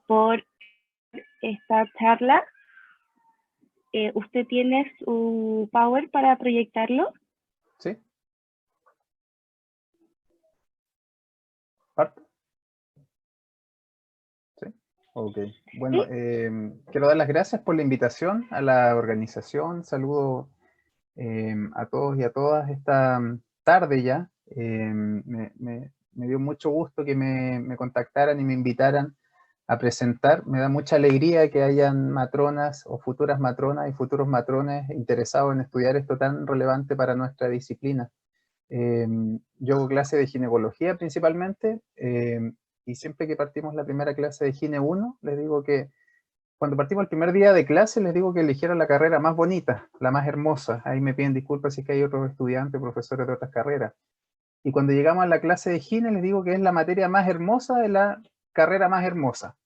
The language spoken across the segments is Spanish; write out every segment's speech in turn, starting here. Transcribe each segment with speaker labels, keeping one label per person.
Speaker 1: por esta charla. ¿Usted tiene su Power para proyectarlo?
Speaker 2: Sí. ¿Parto? Sí. Ok. Bueno, quiero dar las gracias por la invitación a la organización. Saludo a todos y a todas esta tarde ya. Me dio mucho gusto que me contactaran y me invitaran a presentar. Me da mucha alegría que hayan matronas o futuras matronas y futuros matrones interesados en estudiar esto tan relevante para nuestra disciplina. Yo hago clase de ginecología principalmente, y siempre que partimos la primera clase de Gine 1, les digo que cuando partimos el primer día de clase, les digo que eligieran la carrera más bonita, la más hermosa. Ahí me piden disculpas si es que hay otros estudiantes, profesores de otras carreras. Y cuando llegamos a la clase de Gine, les digo que es la materia más hermosa de la carrera más hermosa.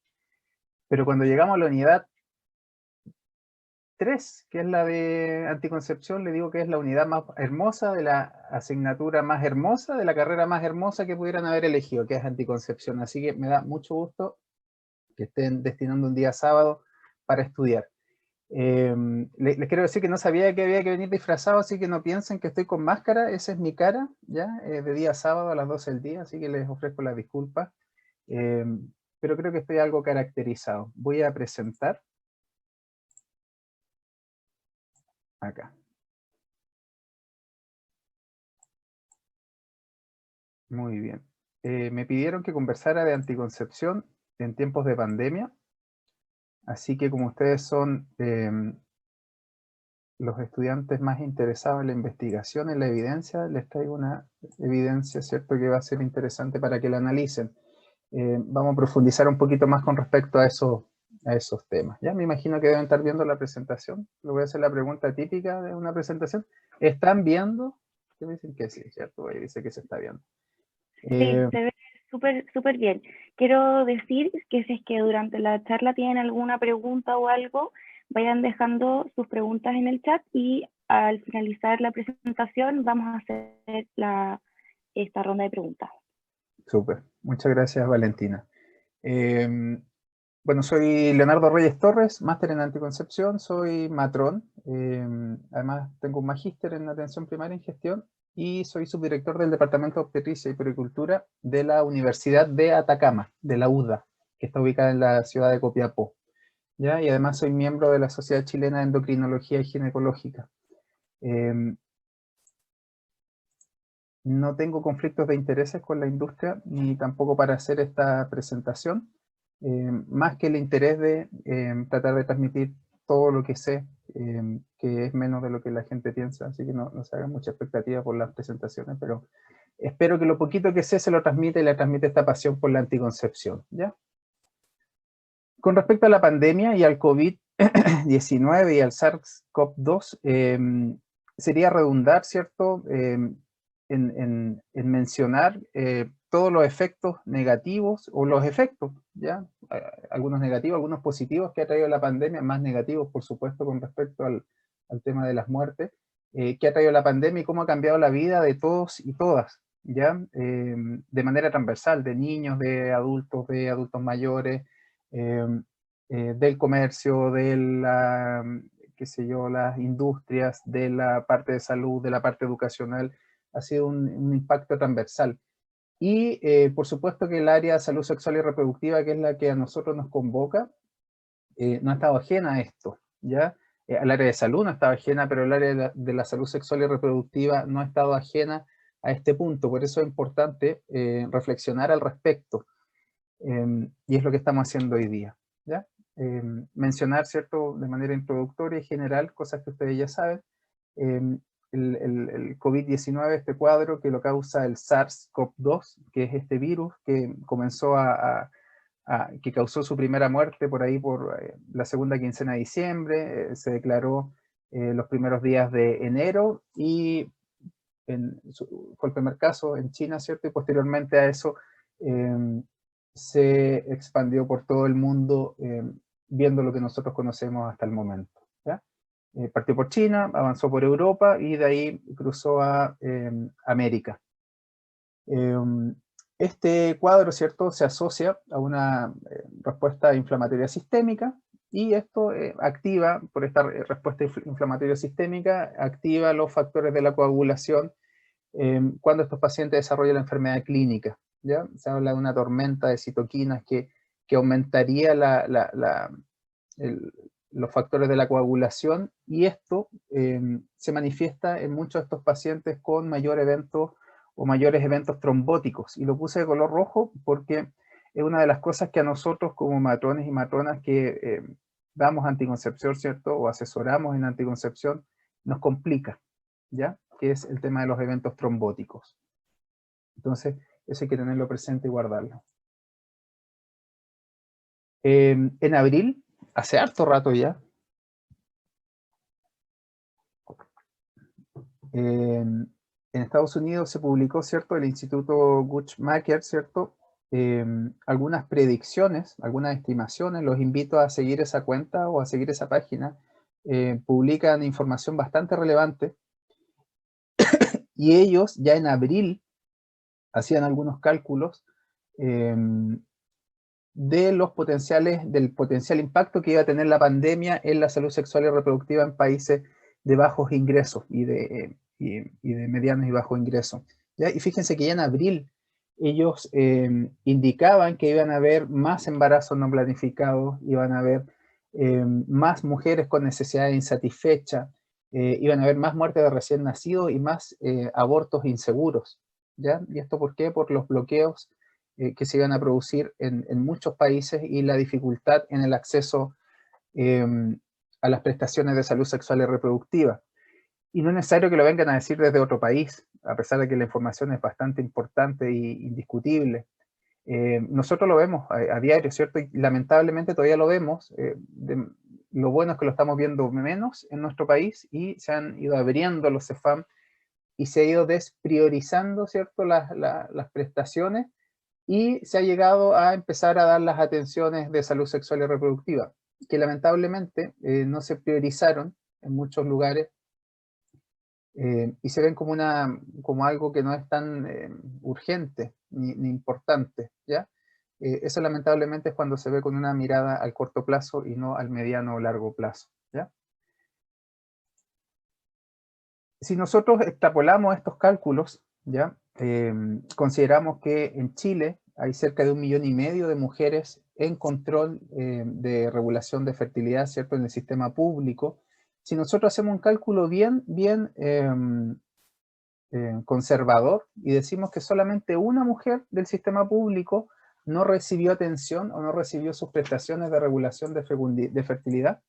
Speaker 2: Pero cuando llegamos a la unidad 3, que es la de anticoncepción, le digo que es la unidad más hermosa de la asignatura más hermosa, de la carrera más hermosa que pudieran haber elegido, que es anticoncepción. Así que me da mucho gusto que estén destinando un día sábado para estudiar. Les quiero decir que no sabía que había que venir disfrazado, así que no piensen que estoy con máscara. Esa es mi cara, ya, de día sábado a las 12 del día, así que les ofrezco las disculpas. Pero creo que estoy algo caracterizado. Voy a presentar acá. Muy bien. Me pidieron que conversara de anticoncepción en tiempos de pandemia, así que como ustedes son los estudiantes más interesados en la investigación, en la evidencia, les traigo una evidencia, ¿cierto?, que va a ser interesante para que la analicen. Vamos a profundizar un poquito más con respecto a esos temas. Ya me imagino que deben estar viendo la presentación. Le voy a hacer la pregunta típica de una presentación. ¿Están viendo? ¿Qué me dicen que sí, cierto? Ahí dice que se está viendo.
Speaker 1: Sí, se ve súper bien. Quiero decir que si es que durante la charla tienen alguna pregunta o algo, vayan dejando sus preguntas en el chat y al finalizar la presentación vamos a hacer esta ronda de preguntas.
Speaker 2: Súper. Muchas gracias, Valentina. Bueno, soy Leonardo Reyes Torres, máster en anticoncepción, soy matrón. Además tengo un magíster en atención primaria en gestión y soy subdirector del Departamento de Obstetricia y Puericultura de la Universidad de Atacama, de la UDA, que está ubicada en la ciudad de Copiapó. ¿Ya? Y además soy miembro de la Sociedad Chilena de Endocrinología y Ginecológica. No tengo conflictos de intereses con la industria, ni tampoco para hacer esta presentación, más que el interés de tratar de transmitir todo lo que sé, que es menos de lo que la gente piensa, así que no se hagan mucha expectativa por las presentaciones, pero espero que lo poquito que sé se lo transmite y le transmite esta pasión por la anticoncepción, ¿ya? Con respecto a la pandemia y al COVID-19 y al SARS-CoV-2, sería redundar, ¿cierto?, en mencionar todos los efectos negativos, o los efectos, ¿ya? Algunos negativos, algunos positivos que ha traído la pandemia, más negativos, por supuesto, con respecto al tema de las muertes, que ha traído la pandemia y cómo ha cambiado la vida de todos y todas, ¿ya? De manera transversal, de niños, de adultos mayores, del comercio, de la, qué sé yo, las industrias, de la parte de salud, de la parte educacional. Ha sido un impacto transversal. Y por supuesto que el área de salud sexual y reproductiva, que es la que a nosotros nos convoca, no ha estado ajena a esto, ¿ya? Al área de salud no estaba ajena, pero el área de la salud sexual y reproductiva no ha estado ajena a este punto. Por eso es importante reflexionar al respecto. Y es lo que estamos haciendo hoy día, ¿ya? Mencionar, ¿cierto?, de manera introductoria y general, cosas que ustedes ya saben. El COVID-19, este cuadro que lo causa el SARS-CoV-2, que es este virus que comenzó que causó su primera muerte por ahí por la segunda quincena de diciembre, se declaró los primeros días de enero y fue el primer caso en China, ¿cierto? Y posteriormente a eso se expandió por todo el mundo, viendo lo que nosotros conocemos hasta el momento, ¿ya? Partió por China, avanzó por Europa y de ahí cruzó a América. Este cuadro, ¿cierto?, se asocia a una respuesta inflamatoria sistémica, y esto activa, por esta respuesta inflamatoria sistémica, activa los factores de la coagulación cuando estos pacientes desarrollan la enfermedad clínica, ¿ya? Se habla de una tormenta de citoquinas que aumentaría los factores de la coagulación, y esto se manifiesta en muchos de estos pacientes con mayor evento o mayores eventos trombóticos. Y lo puse de color rojo porque es una de las cosas que a nosotros como matrones y matronas que damos anticoncepción, ¿cierto?, o asesoramos en anticoncepción, nos complica, ¿ya? Que es el tema de los eventos trombóticos. Entonces, eso hay que tenerlo presente y guardarlo. En abril, hace harto rato ya, en Estados Unidos se publicó, ¿cierto?, el Instituto Guttmacher, ¿cierto?, algunas predicciones, algunas estimaciones. Los invito a seguir esa cuenta o a seguir esa página. Publican información bastante relevante, y ellos ya en abril hacían algunos cálculos del potencial impacto que iba a tener la pandemia en la salud sexual y reproductiva en países de bajos ingresos y de medianos y bajos ingresos, ¿ya? Y fíjense que ya en abril ellos indicaban que iban a haber más embarazos no planificados, iban a haber más mujeres con necesidades insatisfechas, iban a haber más muertes de recién nacidos y más abortos inseguros, ¿ya? ¿Y esto por qué? Por los bloqueos que se iban a producir en muchos países, y la dificultad en el acceso a las prestaciones de salud sexual y reproductiva. Y no es necesario que lo vengan a decir desde otro país, a pesar de que la información es bastante importante e indiscutible. Nosotros lo vemos a diario, ¿cierto? Y lamentablemente todavía lo vemos. Lo bueno es que lo estamos viendo menos en nuestro país, y se han ido abriendo los CEFAM y se ha ido despriorizando, ¿cierto?, las prestaciones, y se ha llegado a empezar a dar las atenciones de salud sexual y reproductiva, que lamentablemente no se priorizaron en muchos lugares, y se ven como algo que no es tan urgente ni importante, ¿ya? Eso lamentablemente es cuando se ve con una mirada al corto plazo y no al mediano o largo plazo, ¿ya? Si nosotros extrapolamos estos cálculos, ¿ya? Consideramos que en Chile hay cerca de 1,5 millones de mujeres en control de regulación de fertilidad, ¿cierto?, en el sistema público. Si nosotros hacemos un cálculo bien conservador y decimos que solamente una mujer del sistema público no recibió atención o no recibió sus prestaciones de regulación de fertilidad,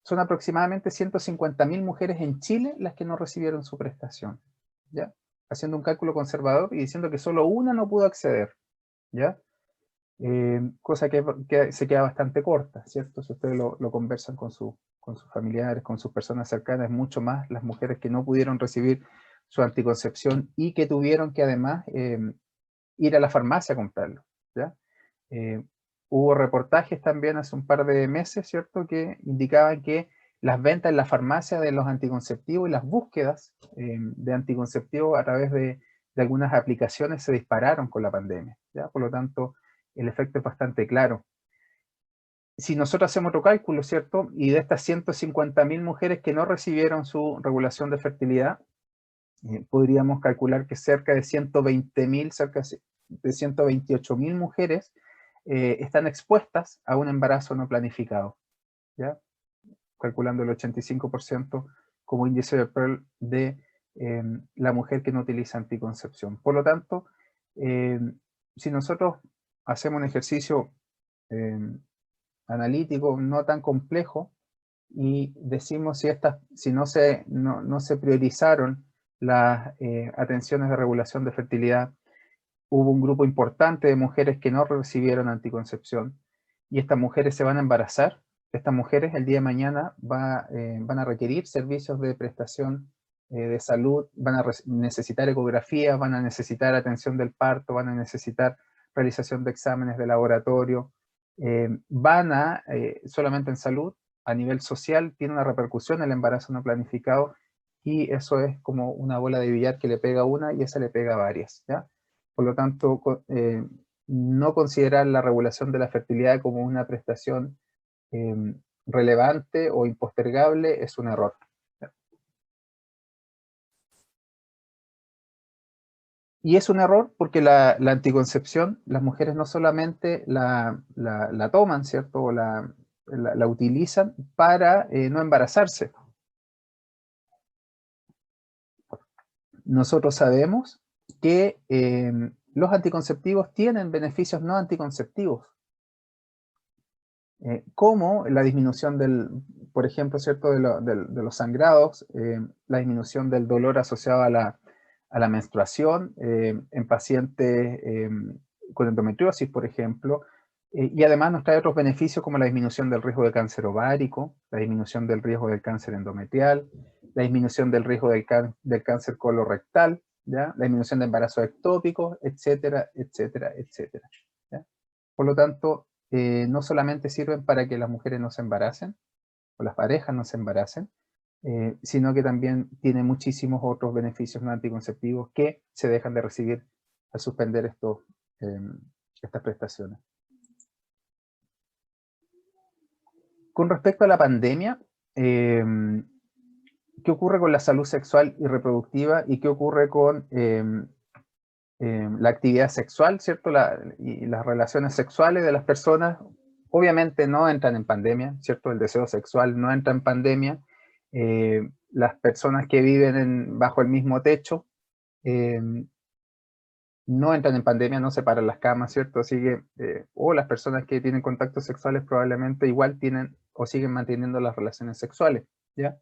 Speaker 2: son aproximadamente 150.000 mujeres en Chile las que no recibieron su prestación, ¿ya? Haciendo un cálculo conservador y diciendo que solo una no pudo acceder, ¿ya? Cosa que se queda bastante corta, ¿cierto? Si ustedes lo conversan con sus familiares, con sus personas cercanas, es mucho más las mujeres que no pudieron recibir su anticoncepción y que tuvieron que además ir a la farmacia a comprarlo, ¿ya? Hubo reportajes también hace un par de meses, ¿cierto?, que indicaban que las ventas en la farmacia de los anticonceptivos y las búsquedas de anticonceptivos a través de algunas aplicaciones se dispararon con la pandemia, ¿ya? Por lo tanto, el efecto es bastante claro. Si nosotros hacemos otro cálculo, ¿cierto?, y de estas 150.000 mujeres que no recibieron su regulación de fertilidad, podríamos calcular que cerca de 120.000, cerca de 128.000 mujeres están expuestas a un embarazo no planificado, ¿ya? Calculando el 85% como índice de Pearl de la mujer que no utiliza anticoncepción. Por lo tanto, si nosotros hacemos un ejercicio analítico no tan complejo y decimos si no se priorizaron las atenciones de regulación de fertilidad, hubo un grupo importante de mujeres que no recibieron anticoncepción, y estas mujeres se van a embarazar. Estas mujeres el día de mañana van a requerir servicios de prestación de salud, van a necesitar ecografías, van a necesitar atención del parto, van a necesitar realización de exámenes de laboratorio, solamente en salud, a nivel social, tiene una repercusión el embarazo no planificado, y eso es como una bola de billar que le pega a una y esa le pega a varias, ¿ya? Por lo tanto, no considerar la regulación de la fertilidad como una prestación relevante o impostergable es un error. Y es un error porque la anticoncepción, las mujeres no solamente la toman, ¿cierto? O la utilizan para no embarazarse. Nosotros sabemos que los anticonceptivos tienen beneficios no anticonceptivos, como la disminución por ejemplo, ¿cierto? de los sangrados, la disminución del dolor asociado a la menstruación, en pacientes con endometriosis, por ejemplo, y además nos trae otros beneficios como la disminución del riesgo de cáncer ovárico, la disminución del riesgo del cáncer endometrial, la disminución del riesgo del cáncer colorectal, ¿ya? La disminución de embarazos ectópicos, etcétera, etcétera, etcétera, ¿ya? Por lo tanto, no solamente sirven para que las mujeres no se embaracen, o las parejas no se embaracen, sino que también tiene muchísimos otros beneficios no anticonceptivos que se dejan de recibir al suspender estas prestaciones. Con respecto a la pandemia, ¿qué ocurre con la salud sexual y reproductiva y qué ocurre con la actividad sexual, ¿cierto? Y las relaciones sexuales de las personas? Obviamente no entran en pandemia, ¿cierto? El deseo sexual no entra en pandemia. Las personas que viven bajo el mismo techo no entran en pandemia, no separan las camas, ¿cierto? Así que, o las personas que tienen contactos sexuales probablemente igual tienen o siguen manteniendo las relaciones sexuales, ¿ya?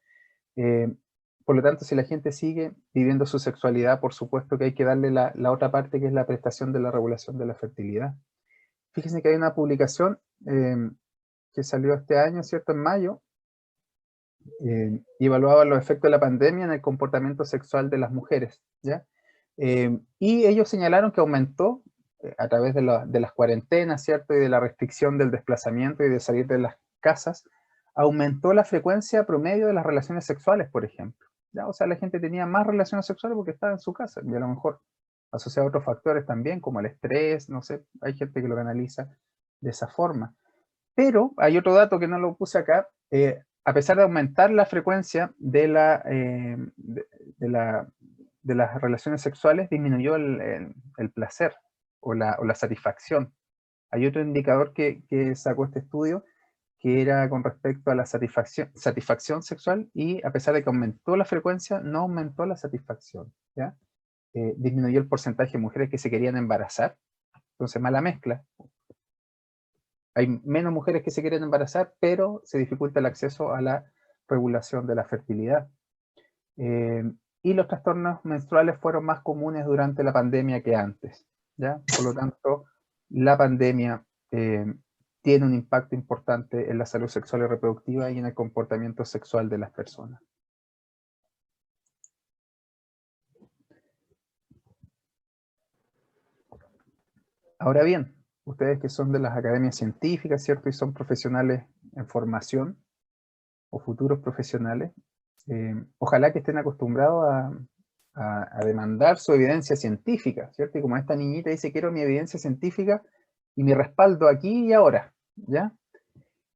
Speaker 2: Por lo tanto, si la gente sigue viviendo su sexualidad, por supuesto que hay que darle la otra parte, que es la prestación de la regulación de la fertilidad. Fíjense que hay una publicación que salió este año, ¿cierto? En mayo, y evaluaba los efectos de la pandemia en el comportamiento sexual de las mujeres, ¿ya? Y ellos señalaron que aumentó a través de las cuarentenas, ¿cierto? Y de la restricción del desplazamiento y de salir de las casas, aumentó la frecuencia promedio de las relaciones sexuales, por ejemplo, ¿ya? O sea, la gente tenía más relaciones sexuales porque estaba en su casa, y a lo mejor asociado a otros factores también, como el estrés, no sé, hay gente que lo analiza de esa forma. Pero hay otro dato que no lo puse acá, a pesar de aumentar la frecuencia de las relaciones sexuales, disminuyó el placer o la satisfacción. Hay otro indicador que sacó este estudio, que era con respecto a la satisfacción sexual, y a pesar de que aumentó la frecuencia, no aumentó la satisfacción, ¿ya? Disminuyó el porcentaje de mujeres que se querían embarazar, entonces mala mezcla. Hay menos mujeres que se quieren embarazar, pero se dificulta el acceso a la regulación de la fertilidad. Y los trastornos menstruales fueron más comunes durante la pandemia que antes, ¿ya? Por lo tanto, la pandemia tiene un impacto importante en la salud sexual y reproductiva y en el comportamiento sexual de las personas. Ahora bien, ustedes que son de las academias científicas, ¿cierto? Y son profesionales en formación o futuros profesionales, ojalá que estén acostumbrados a demandar su evidencia científica, ¿cierto? Y como esta niñita dice, quiero mi evidencia científica y mi respaldo aquí y ahora, ¿ya?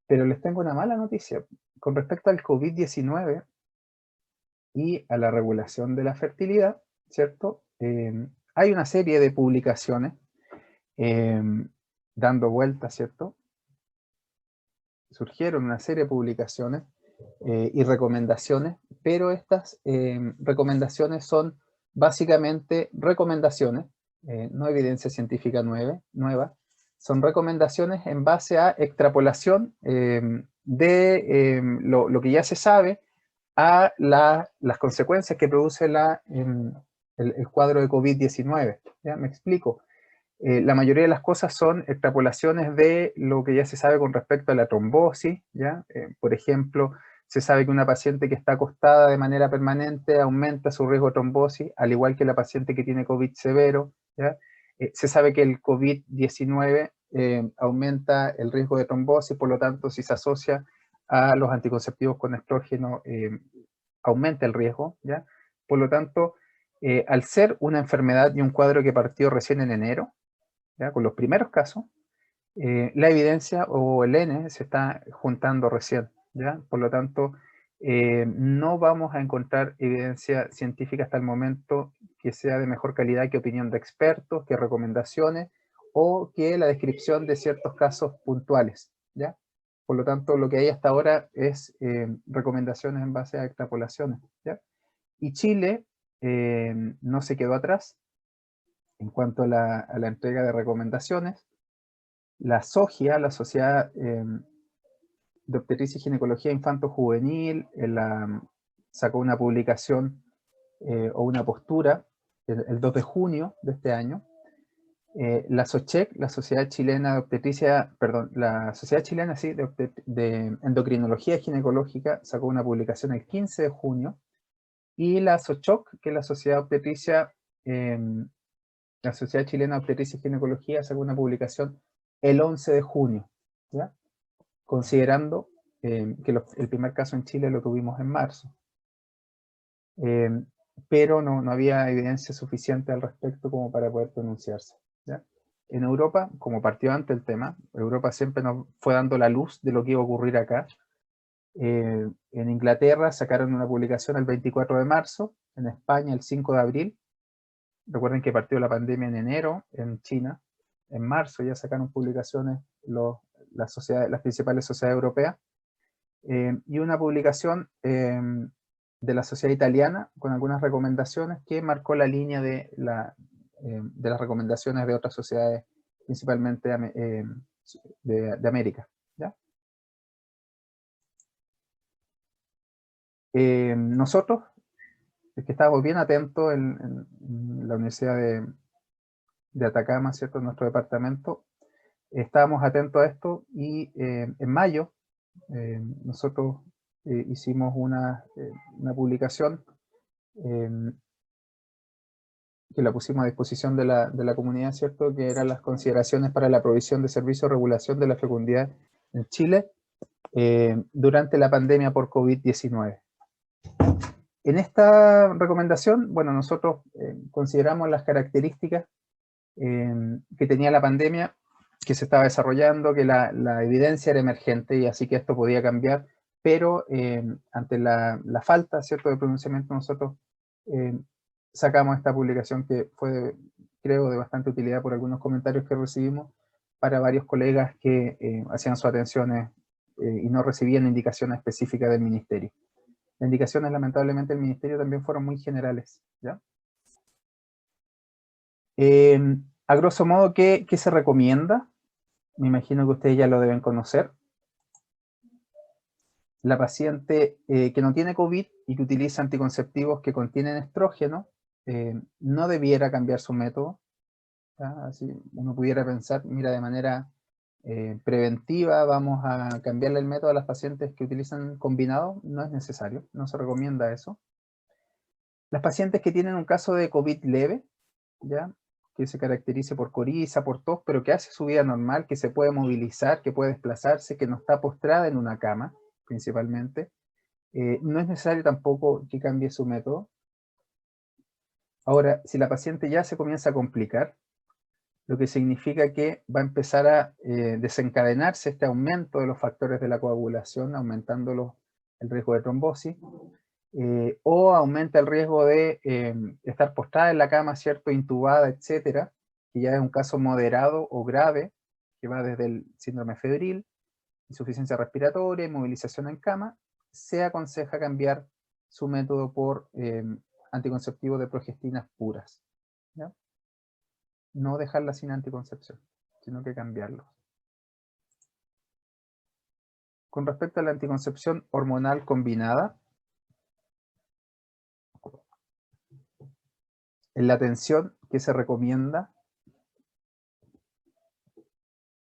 Speaker 2: Pero les tengo una mala noticia. Con respecto al COVID-19 y a la regulación de la fertilidad, ¿cierto? Hay una serie de publicaciones dando vueltas, ¿cierto? Surgieron una serie de publicaciones y recomendaciones, pero estas recomendaciones son básicamente recomendaciones, no evidencia científica nueva, son recomendaciones en base a extrapolación de lo que ya se sabe a las consecuencias que produce el cuadro de COVID-19. ¿Ya? Me explico. La mayoría de las cosas son extrapolaciones de lo que ya se sabe con respecto a la trombosis, ¿ya? Por ejemplo, se sabe que una paciente que está acostada de manera permanente aumenta su riesgo de trombosis, al igual que la paciente que tiene COVID severo, ¿ya? Se sabe que el COVID-19 aumenta el riesgo de trombosis, por lo tanto, si se asocia a los anticonceptivos con estrógeno, aumenta el riesgo, ¿ya? Por lo tanto, al ser una enfermedad y un cuadro que partió recién en enero, ¿ya? Con los primeros casos, la evidencia o el N se está juntando recién, ¿ya? Por lo tanto, no vamos a encontrar evidencia científica hasta el momento que sea de mejor calidad que opinión de expertos, que recomendaciones o que la descripción de ciertos casos puntuales, ¿ya? Por lo tanto, lo que hay hasta ahora es recomendaciones en base a extrapolaciones, ¿ya? Y Chile no se quedó atrás en cuanto a la entrega de recomendaciones. La SOGIA, la Sociedad de Obstetricia y Ginecología Infanto-Juvenil, sacó una publicación o una postura el 2 de junio de este año. La SOCHEC, la Sociedad Chilena de Obstetricia, perdón, la Sociedad Chilena sí, de Endocrinología Ginecológica sacó una publicación el 15 de junio. Y la SOCHOC, que es la Sociedad Obstetricia, la Sociedad Chilena de Obstetricia y Ginecología sacó una publicación el 11 de junio, ¿ya? Considerando que el primer caso en Chile lo tuvimos en marzo. Pero no había evidencia suficiente al respecto como para poder pronunciarse, ¿ya? En Europa, como partió antes el tema, Europa siempre nos fue dando la luz de lo que iba a ocurrir acá. En Inglaterra sacaron una publicación el 24 de marzo, en España el 5 de abril. Recuerden que partió la pandemia en enero en China. En marzo ya sacaron publicaciones las principales sociedades europeas. Y una publicación de la sociedad italiana con algunas recomendaciones que marcó la línea de las recomendaciones de otras sociedades, principalmente de América, ¿ya? Nosotros, es que estábamos bien atentos en la Universidad de Atacama, ¿cierto? En nuestro departamento, estábamos atentos a esto y en mayo nosotros hicimos una publicación que la pusimos a disposición de la comunidad, ¿cierto? Que eran las consideraciones para la provisión de servicios de regulación de la fecundidad en Chile durante la pandemia por COVID-19. En esta recomendación, bueno, nosotros consideramos las características que tenía la pandemia, que se estaba desarrollando, que la evidencia era emergente y así que esto podía cambiar, pero ante la falta, ¿cierto?, de pronunciamiento, nosotros sacamos esta publicación que fue, creo, de bastante utilidad por algunos comentarios que recibimos para varios colegas que hacían sus atenciones y no recibían indicaciones específicas del ministerio. Las indicaciones, lamentablemente, del ministerio también fueron muy generales, ¿ya? A grosso modo, ¿qué se recomienda? Me imagino que ustedes ya lo deben conocer. La paciente que no tiene COVID y que utiliza anticonceptivos que contienen estrógeno, no debiera cambiar su método, ¿ya? Así uno pudiera pensar, mira, de manera preventiva vamos a cambiarle el método a las pacientes que utilizan combinado. No es necesario, no se recomienda eso. Las pacientes que tienen un caso de COVID leve, ¿ya?, que se caracterice por coriza, por tos, pero que hace su vida normal, que se puede movilizar, que puede desplazarse, que no está postrada en una cama, principalmente, no es necesario tampoco que cambie su método. Ahora, si la paciente ya se comienza a complicar, lo que significa que va a empezar a desencadenarse este aumento de los factores de la coagulación, aumentando el riesgo de trombosis, o aumenta el riesgo de estar postrada en la cama, ¿cierto?, intubada, etcétera, que ya es un caso moderado o grave, que va desde el síndrome febril, insuficiencia respiratoria, inmovilización en cama. Se aconseja cambiar su método por anticonceptivos de progestinas puras, ¿ya? No dejarla sin anticoncepción, sino que cambiarlo. Con respecto a la anticoncepción hormonal combinada, en la atención que se recomienda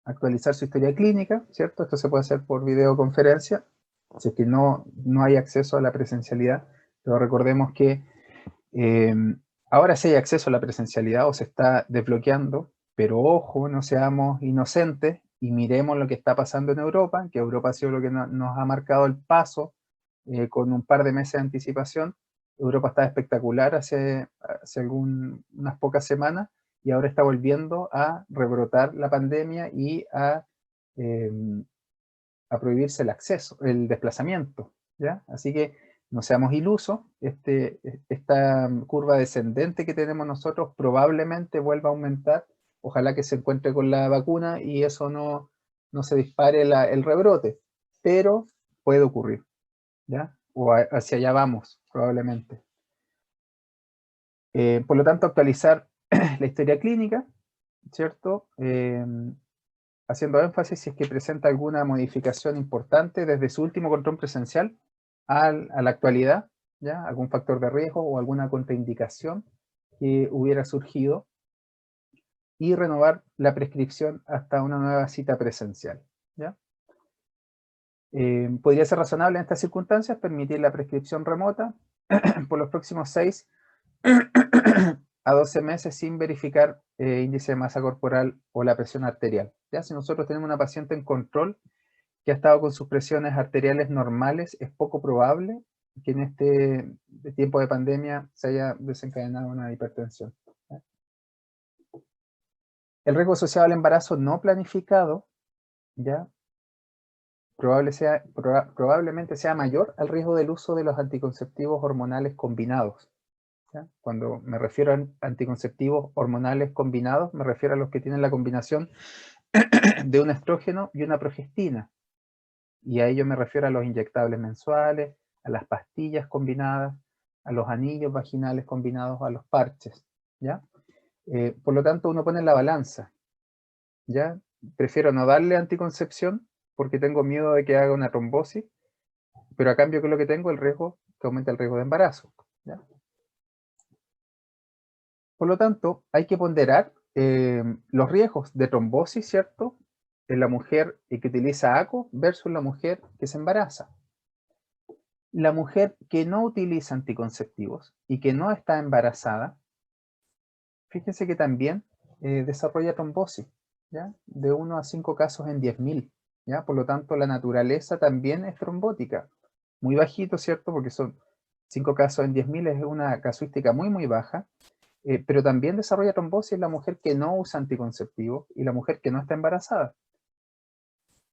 Speaker 2: actualizar su historia clínica, ¿cierto? Esto se puede hacer por videoconferencia, si es que no hay acceso a la presencialidad, pero recordemos que ahora sí hay acceso a la presencialidad o se está desbloqueando, pero ojo, no seamos inocentes y miremos lo que está pasando en Europa, que Europa ha sido lo que nos ha marcado el paso con un par de meses de anticipación. Europa estaba espectacular hace unas pocas semanas, y ahora está volviendo a rebrotar la pandemia y a prohibirse el acceso, el desplazamiento, ¿ya? Así que no seamos ilusos, esta curva descendente que tenemos nosotros probablemente vuelva a aumentar. Ojalá que se encuentre con la vacuna y eso no se dispare el rebrote, pero puede ocurrir, ¿ya? O hacia allá vamos, probablemente. Por lo tanto, actualizar la historia clínica, ¿cierto? Haciendo énfasis si es que presenta alguna modificación importante desde su último control presencial a la actualidad, ¿ya? Algún factor de riesgo o alguna contraindicación que hubiera surgido, y renovar la prescripción hasta una nueva cita presencial, ¿ya? Podría ser razonable en estas circunstancias permitir la prescripción remota por los próximos 6 a 12 meses sin verificar índice de masa corporal o la presión arterial. ¿Ya? Si nosotros tenemos una paciente en control que ha estado con sus presiones arteriales normales, es poco probable que en este tiempo de pandemia se haya desencadenado una hipertensión. ¿Ya? El riesgo asociado al embarazo no planificado, ¿ya? Probablemente sea mayor al riesgo del uso de los anticonceptivos hormonales combinados. ¿Ya? Cuando me refiero a anticonceptivos hormonales combinados, me refiero a los que tienen la combinación de un estrógeno y una progestina. Y a ello me refiero a los inyectables mensuales, a las pastillas combinadas, a los anillos vaginales combinados, a los parches, ¿ya? Por lo tanto, uno pone en la balanza, ¿ya? Prefiero no darle anticoncepción porque tengo miedo de que haga una trombosis, pero a cambio, ¿qué es lo que tengo? El riesgo, que aumenta el riesgo de embarazo, ¿ya? Por lo tanto, hay que ponderar los riesgos de trombosis, ¿cierto?, en la mujer que utiliza ACO versus la mujer que se embaraza. La mujer que no utiliza anticonceptivos y que no está embarazada, fíjense que también desarrolla trombosis, ¿ya? De 1 a 5 casos en 10.000, ¿ya? Por lo tanto, la naturaleza también es trombótica. Muy bajito, ¿cierto? Porque son 5 casos en 10.000, es una casuística muy, muy baja. Pero también desarrolla trombosis la mujer que no usa anticonceptivos y la mujer que no está embarazada.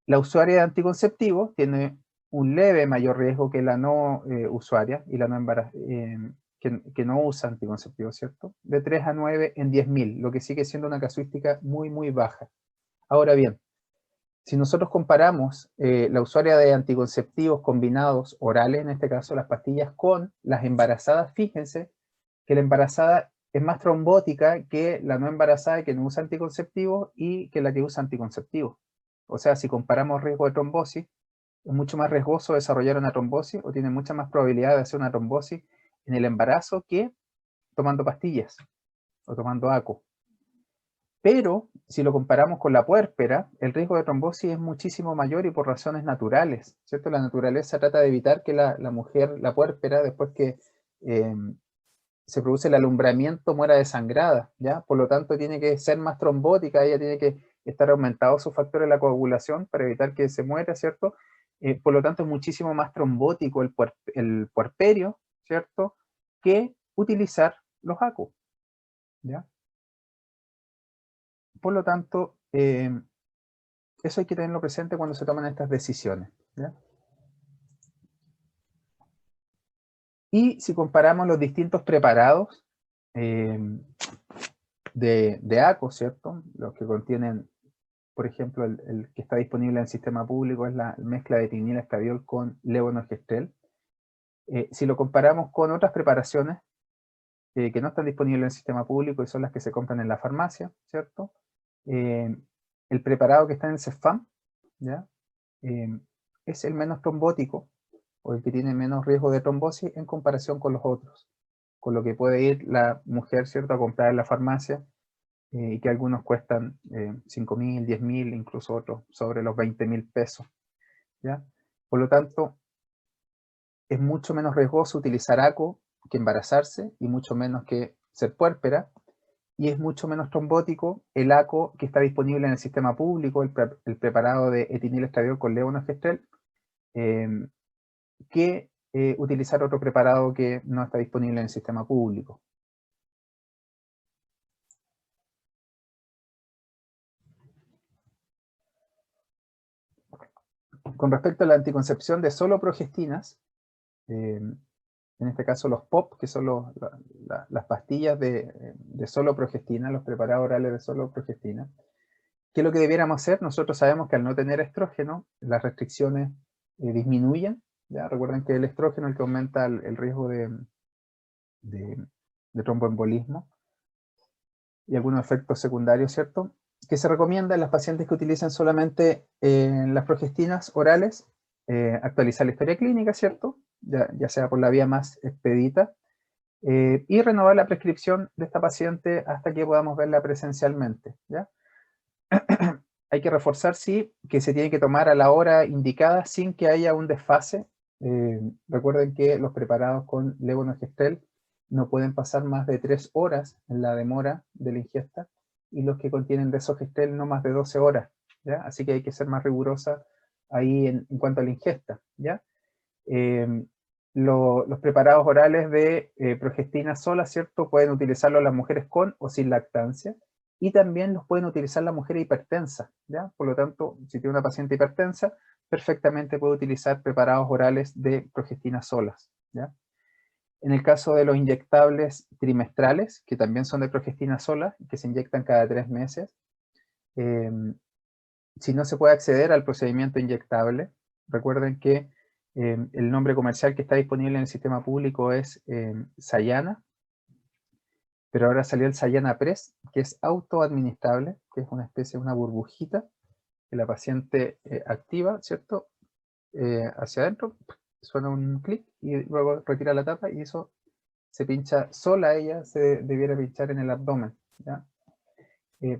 Speaker 2: La usuaria de anticonceptivos tiene un leve mayor riesgo que la no usuaria y la no que no usa anticonceptivos, ¿cierto? De 3 a 9 en 10.000, lo que sigue siendo una casuística muy, muy baja. Ahora bien, si nosotros comparamos la usuaria de anticonceptivos combinados orales, en este caso las pastillas, con las embarazadas, fíjense que la embarazada es más trombótica que la no embarazada que no usa anticonceptivos y que la que usa anticonceptivos. O sea, si comparamos riesgo de trombosis, es mucho más riesgoso desarrollar una trombosis o tiene mucha más probabilidad de hacer una trombosis en el embarazo que tomando pastillas o tomando ACO. Pero si lo comparamos con la puérpera, el riesgo de trombosis es muchísimo mayor y por razones naturales, ¿cierto? La naturaleza trata de evitar que la mujer, la puérpera, después que se produce el alumbramiento, muera desangrada, ¿ya? Por lo tanto, tiene que ser más trombótica, ella tiene que estar aumentado su factor de la coagulación para evitar que se muera, ¿cierto? Por lo tanto, es muchísimo más trombótico el puerperio, ¿cierto?, que utilizar los ACO, ¿ya? Por lo tanto, eso hay que tenerlo presente cuando se toman estas decisiones, ¿ya? Y si comparamos los distintos preparados de ACO, ¿cierto?, los que contienen, por ejemplo, el que está disponible en el sistema público es la mezcla de etinil estradiol con levonorgestrel. Si lo comparamos con otras preparaciones que no están disponibles en el sistema público y son las que se compran en la farmacia, ¿cierto? El preparado que está en el CEFAM, ¿ya? Es el menos trombótico o el que tiene menos riesgo de trombosis en comparación con los otros, con lo que puede ir la mujer, ¿cierto?, a comprar en la farmacia, y que algunos cuestan 5.000, 10.000, incluso otros sobre los 20.000 pesos, ¿ya? Por lo tanto, es mucho menos riesgoso utilizar ACO que embarazarse y mucho menos que ser puérpera, y es mucho menos trombótico el ACO que está disponible en el sistema público, el preparado de etinil estradiol con levonorgestrel, que utilizar otro preparado que no está disponible en el sistema público. Con respecto a la anticoncepción de solo progestinas, en este caso los POP, que son las pastillas de solo progestina, los preparados orales de solo progestina, ¿qué es lo que debiéramos hacer? Nosotros sabemos que al no tener estrógeno, las restricciones disminuyen. ¿Ya? Recuerden que el estrógeno es el que aumenta el riesgo de tromboembolismo y algunos efectos secundarios, ¿cierto? Que se recomienda en las pacientes que utilicen solamente las progestinas orales, actualizar la historia clínica, ¿cierto? Ya sea por la vía más expedita, y renovar la prescripción de esta paciente hasta que podamos verla presencialmente, ¿ya? Hay que reforzar, sí, que se tiene que tomar a la hora indicada sin que haya un desfase. Recuerden que los preparados con levonorgestrel no pueden pasar más de 3 horas en la demora de la ingesta, y los que contienen desogestrel no más de 12 horas, ¿ya? Así que hay que ser más rigurosa ahí en cuanto a la ingesta, ¿ya? Los preparados orales de progestina sola, ¿cierto? Pueden utilizarlo las mujeres con o sin lactancia, y también los pueden utilizar las mujeres hipertensas, ¿ya? Por lo tanto, si tiene una paciente hipertensa, perfectamente puede utilizar preparados orales de progestina solas, ¿ya? En el caso de los inyectables trimestrales, que también son de progestina sola, que se inyectan cada 3 meses, si no se puede acceder al procedimiento inyectable, recuerden que el nombre comercial que está disponible en el sistema público es Sayana, pero ahora salió el Sayana Press, que es autoadministrable, que es una especie de una burbujita que la paciente activa, ¿cierto? Hacia adentro, suena un clic y luego retira la tapa y eso se pincha sola, ella se debiera pinchar en el abdomen, ¿ya?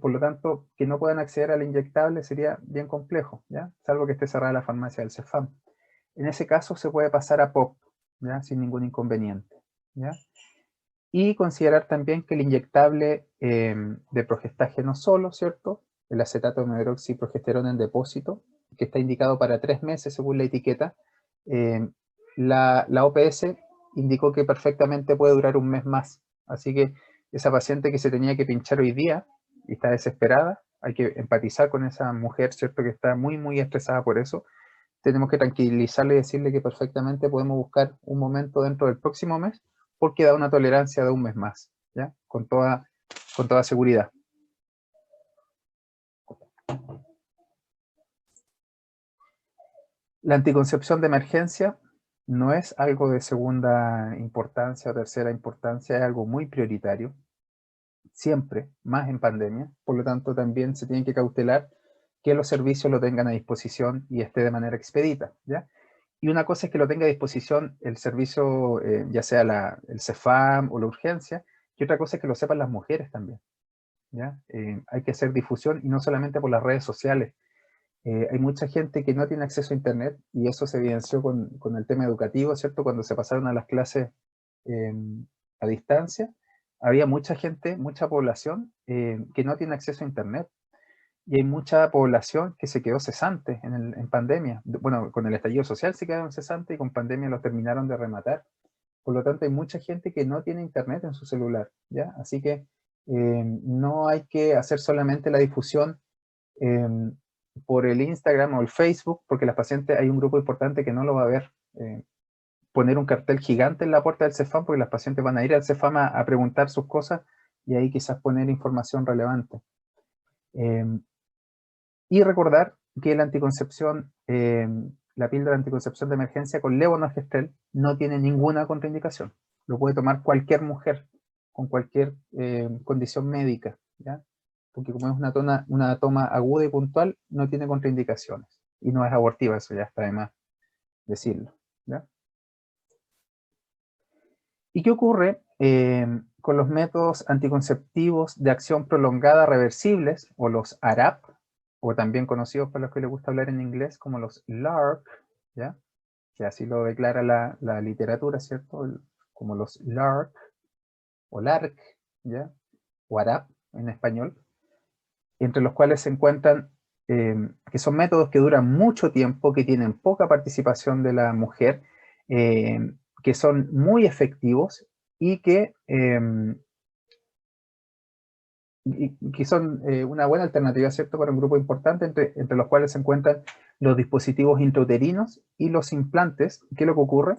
Speaker 2: Por lo tanto, que no puedan acceder al inyectable sería bien complejo, ¿ya? Salvo que esté cerrada la farmacia del Cefam. En ese caso se puede pasar a POP, ¿ya? Sin ningún inconveniente, ¿ya? Y considerar también que el inyectable de progestágeno solo, ¿cierto? El acetato de hidroxiprogesterona en depósito, que está indicado para 3 meses según la etiqueta, la OPS indicó que perfectamente puede durar un mes más. Así que esa paciente que se tenía que pinchar hoy día y está desesperada, hay que empatizar con esa mujer, ¿cierto? Que está muy, muy estresada por eso. Tenemos que tranquilizarle y decirle que perfectamente podemos buscar un momento dentro del próximo mes, porque da una tolerancia de un mes más, ¿ya? Con toda seguridad. La anticoncepción de emergencia no es algo de segunda importancia o tercera importancia, es algo muy prioritario, siempre, más en pandemia. Por lo tanto, también se tiene que cautelar que los servicios lo tengan a disposición y esté de manera expedita, ¿ya? Y una cosa es que lo tenga a disposición el servicio, ya sea el Cefam o la urgencia, y otra cosa es que lo sepan las mujeres también, ¿ya? Hay que hacer difusión y no solamente por las redes sociales. Hay mucha gente que no tiene acceso a internet y eso se evidenció con el tema educativo, ¿cierto? Cuando se pasaron a las clases a distancia, había mucha gente, mucha población que no tiene acceso a internet. Y hay mucha población que se quedó cesante en pandemia. Bueno, con el estallido social se quedaron cesantes y con pandemia los terminaron de rematar. Por lo tanto, hay mucha gente que no tiene internet en su celular, ¿ya? Así que no hay que hacer solamente la difusión por el Instagram o el Facebook, porque las pacientes, hay un grupo importante que no lo va a ver. Poner un cartel gigante en la puerta del Cefam, porque las pacientes van a ir al Cefam a preguntar sus cosas y ahí quizás poner información relevante. Y recordar que la anticoncepción, la píldora de anticoncepción de emergencia con levonorgestrel no tiene ninguna contraindicación. Lo puede tomar cualquier mujer con cualquier condición médica, ¿ya? Porque como es una toma aguda y puntual, no tiene contraindicaciones. Y no es abortiva, eso ya está de más decirlo, ¿ya? ¿Y qué ocurre con los métodos anticonceptivos de acción prolongada reversibles, o los ARAP, o también conocidos para los que les gusta hablar en inglés como los LARC, ¿ya? Que así lo declara la literatura, ¿cierto? Como los LARC, o LARC, ¿ya? O ARAP en español, entre los cuales se encuentran que son métodos que duran mucho tiempo, que tienen poca participación de la mujer que son muy efectivos y que son una buena alternativa, ¿cierto?, para un grupo importante, entre los cuales se encuentran los dispositivos intrauterinos y los implantes. ¿Qué es lo que ocurre?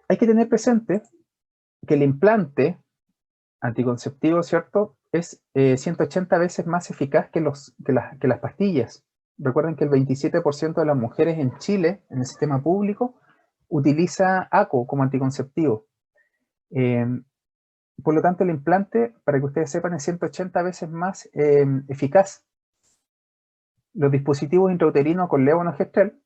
Speaker 2: Hay que tener presente que el implante anticonceptivo, ¿cierto?, es 180 veces más eficaz que las pastillas. Recuerden que el 27% de las mujeres en Chile, en el sistema público, utiliza ACO como anticonceptivo. Por lo tanto, el implante, para que ustedes sepan, es 180 veces más eficaz. Los dispositivos intrauterinos con levonorgestrel,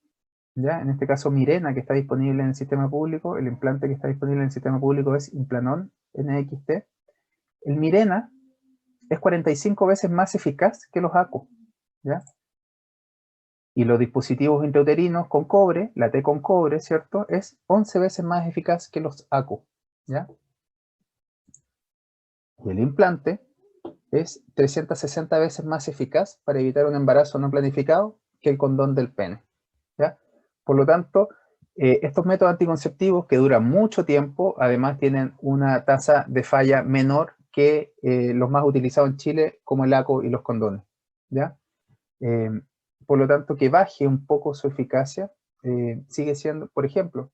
Speaker 2: ¿ya? En este caso Mirena, que está disponible en el sistema público, el implante que está disponible en el sistema público es Implanon NXT. El Mirena es 45 veces más eficaz que los ACO, ¿ya? Y los dispositivos intrauterinos con cobre, la T con cobre, ¿cierto?, es 11 veces más eficaz que los ACO, ¿ya? Y el implante es 360 veces más eficaz para evitar un embarazo no planificado que el condón del pene, ¿ya? Por lo tanto, estos métodos anticonceptivos que duran mucho tiempo, además tienen una tasa de falla menor que los más utilizados en Chile, como el ACO y los condones, ¿ya? Por lo tanto, que baje un poco su eficacia, sigue siendo, por ejemplo,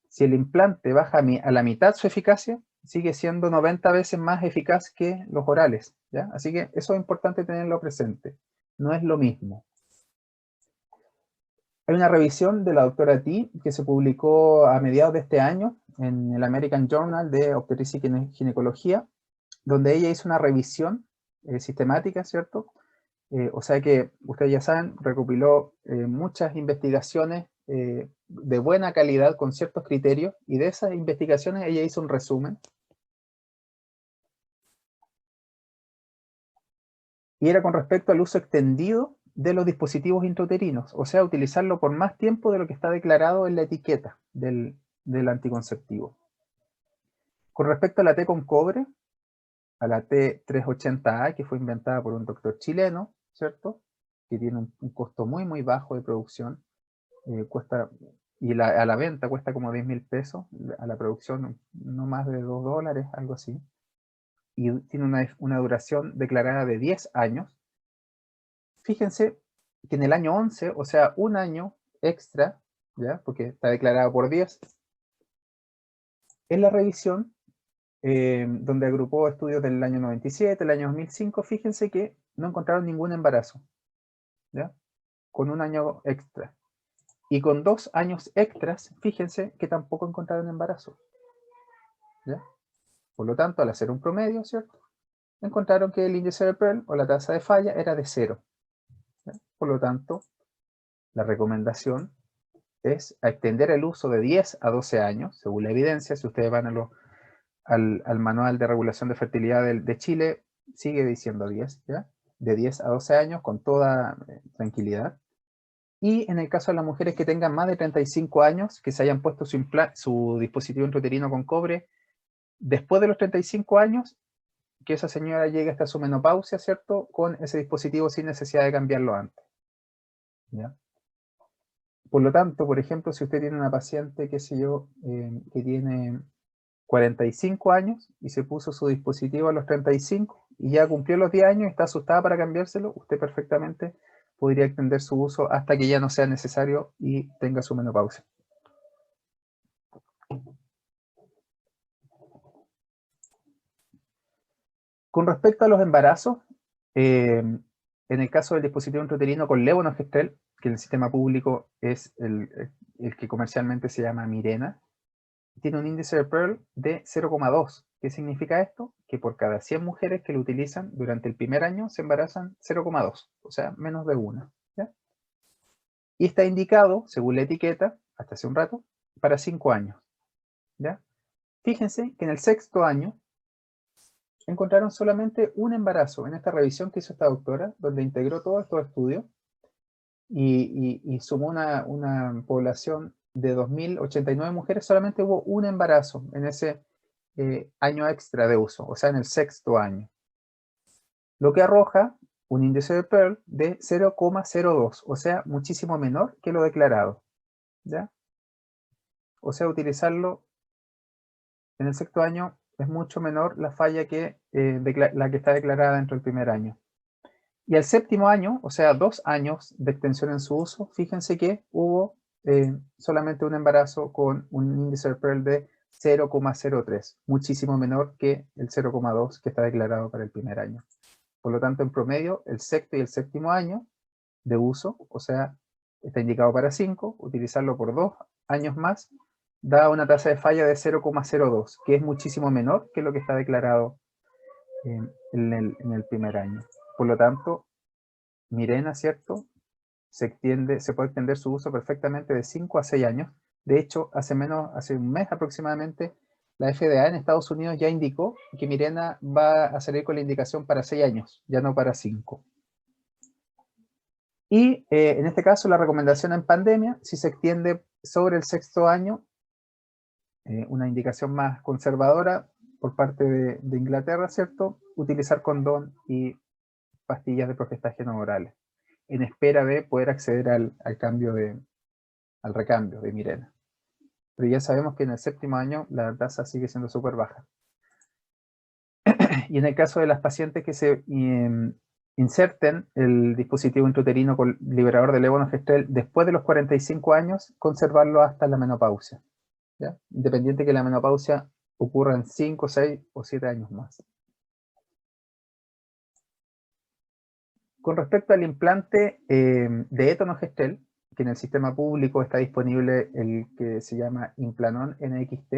Speaker 2: si el implante baja a la mitad su eficacia, sigue siendo 90 veces más eficaz que los orales, ¿ya? Así que eso es importante tenerlo presente. No es lo mismo. Hay una revisión de la doctora T que se publicó a mediados de este año en el American Journal de Obstetricia y Ginecología, donde ella hizo una revisión sistemática, ¿cierto? O sea que, ustedes ya saben, recopiló muchas investigaciones de buena calidad con ciertos criterios, y de esas investigaciones ella hizo un resumen. Y era con respecto al uso extendido de los dispositivos intrauterinos, o sea, utilizarlo por más tiempo de lo que está declarado en la etiqueta del anticonceptivo. Con respecto a la T con cobre, a la T380A, que fue inventada por un doctor chileno, ¿cierto?, que tiene un costo muy, muy bajo de producción, cuesta, y a la venta cuesta como 10.000 pesos, a la producción no más de $2, algo así, y tiene una duración declarada de 10 años. Fíjense que en el año 11, o sea, un año extra, ¿ya?, porque está declarada por 10, en la revisión, donde agrupó estudios del año 97, el año 2005, fíjense que no encontraron ningún embarazo, ¿ya?, con un año extra. Y con 2 años extras, fíjense que tampoco encontraron embarazo, ¿ya? Por lo tanto, al hacer un promedio, ¿cierto?, encontraron que el índice de Pearl, o la tasa de falla, era de 0, ¿ya? Por lo tanto, la recomendación es extender el uso de 10 a 12 años, según la evidencia. Si ustedes van al Manual de Regulación de Fertilidad de Chile, sigue diciendo 10, ¿ya?, de 10 a 12 años con toda tranquilidad. Y en el caso de las mujeres que tengan más de 35 años, que se hayan puesto su dispositivo intrauterino con cobre después de los 35 años, que esa señora llegue hasta su menopausia, ¿cierto?, con ese dispositivo sin necesidad de cambiarlo antes, ¿ya? Por lo tanto, por ejemplo, si usted tiene una paciente, qué sé yo, que tiene 45 años y se puso su dispositivo a los 35 y ya cumplió los 10 años y está asustada para cambiárselo, usted perfectamente podría extender su uso hasta que ya no sea necesario y tenga su menopausia. Con respecto a los embarazos, en el caso del dispositivo intrauterino con levonorgestrel, que en el sistema público es el que comercialmente se llama Mirena, tiene un índice de Pearl de 0,2. ¿Qué significa esto? Que por cada 100 mujeres que lo utilizan durante el primer año se embarazan 0,2, o sea, menos de una, ¿ya? Y está indicado, según la etiqueta, hasta hace un rato, para 5 años, ¿ya? Fíjense que en el 6º año encontraron solamente un embarazo en esta revisión que hizo esta doctora, donde integró todos estos estudios y sumó una población de 2.089 mujeres. Solamente hubo un embarazo en ese año extra de uso, o sea, en el 6º año. Lo que arroja un índice de Pearl de 0,02, o sea, muchísimo menor que lo declarado, ¿ya? o sea, utilizarlo en el sexto año es mucho menor la falla que la que está declarada dentro del primer año. Y al séptimo año, o sea, 2 años de extensión en su uso, fíjense que hubo solamente un embarazo con un índice de Pearl de 0,03, muchísimo menor que el 0,2 que está declarado para el primer año. Por lo tanto, en promedio, el sexto y el séptimo año de uso, o sea, está indicado para 5, utilizarlo por 2 años más, da una tasa de falla de 0,02, que es muchísimo menor que lo que está declarado en el primer año. Por lo tanto, Mirena, ¿cierto? Se puede extender su uso perfectamente de 5 a 6 años. De hecho, hace un mes aproximadamente, la FDA en Estados Unidos ya indicó que Mirena va a salir con la indicación para 6 años, ya no para 5. Y en este caso, la recomendación en pandemia, si se extiende sobre el sexto año, una indicación más conservadora por parte de Inglaterra, ¿cierto? Utilizar condón y pastillas de progestágenos orales, en espera de poder acceder al recambio de Mirena. Pero ya sabemos que en el séptimo año la tasa sigue siendo súper baja. Y en el caso de las pacientes que se inserten el dispositivo intrauterino con liberador de levonorgestrel después de los 45 años, conservarlo hasta la menopausia, ¿ya? Independiente que la menopausia ocurra en 5, 6 o 7 años más. Con respecto al implante de etonogestrel, que en el sistema público está disponible el que se llama Implanon NXT,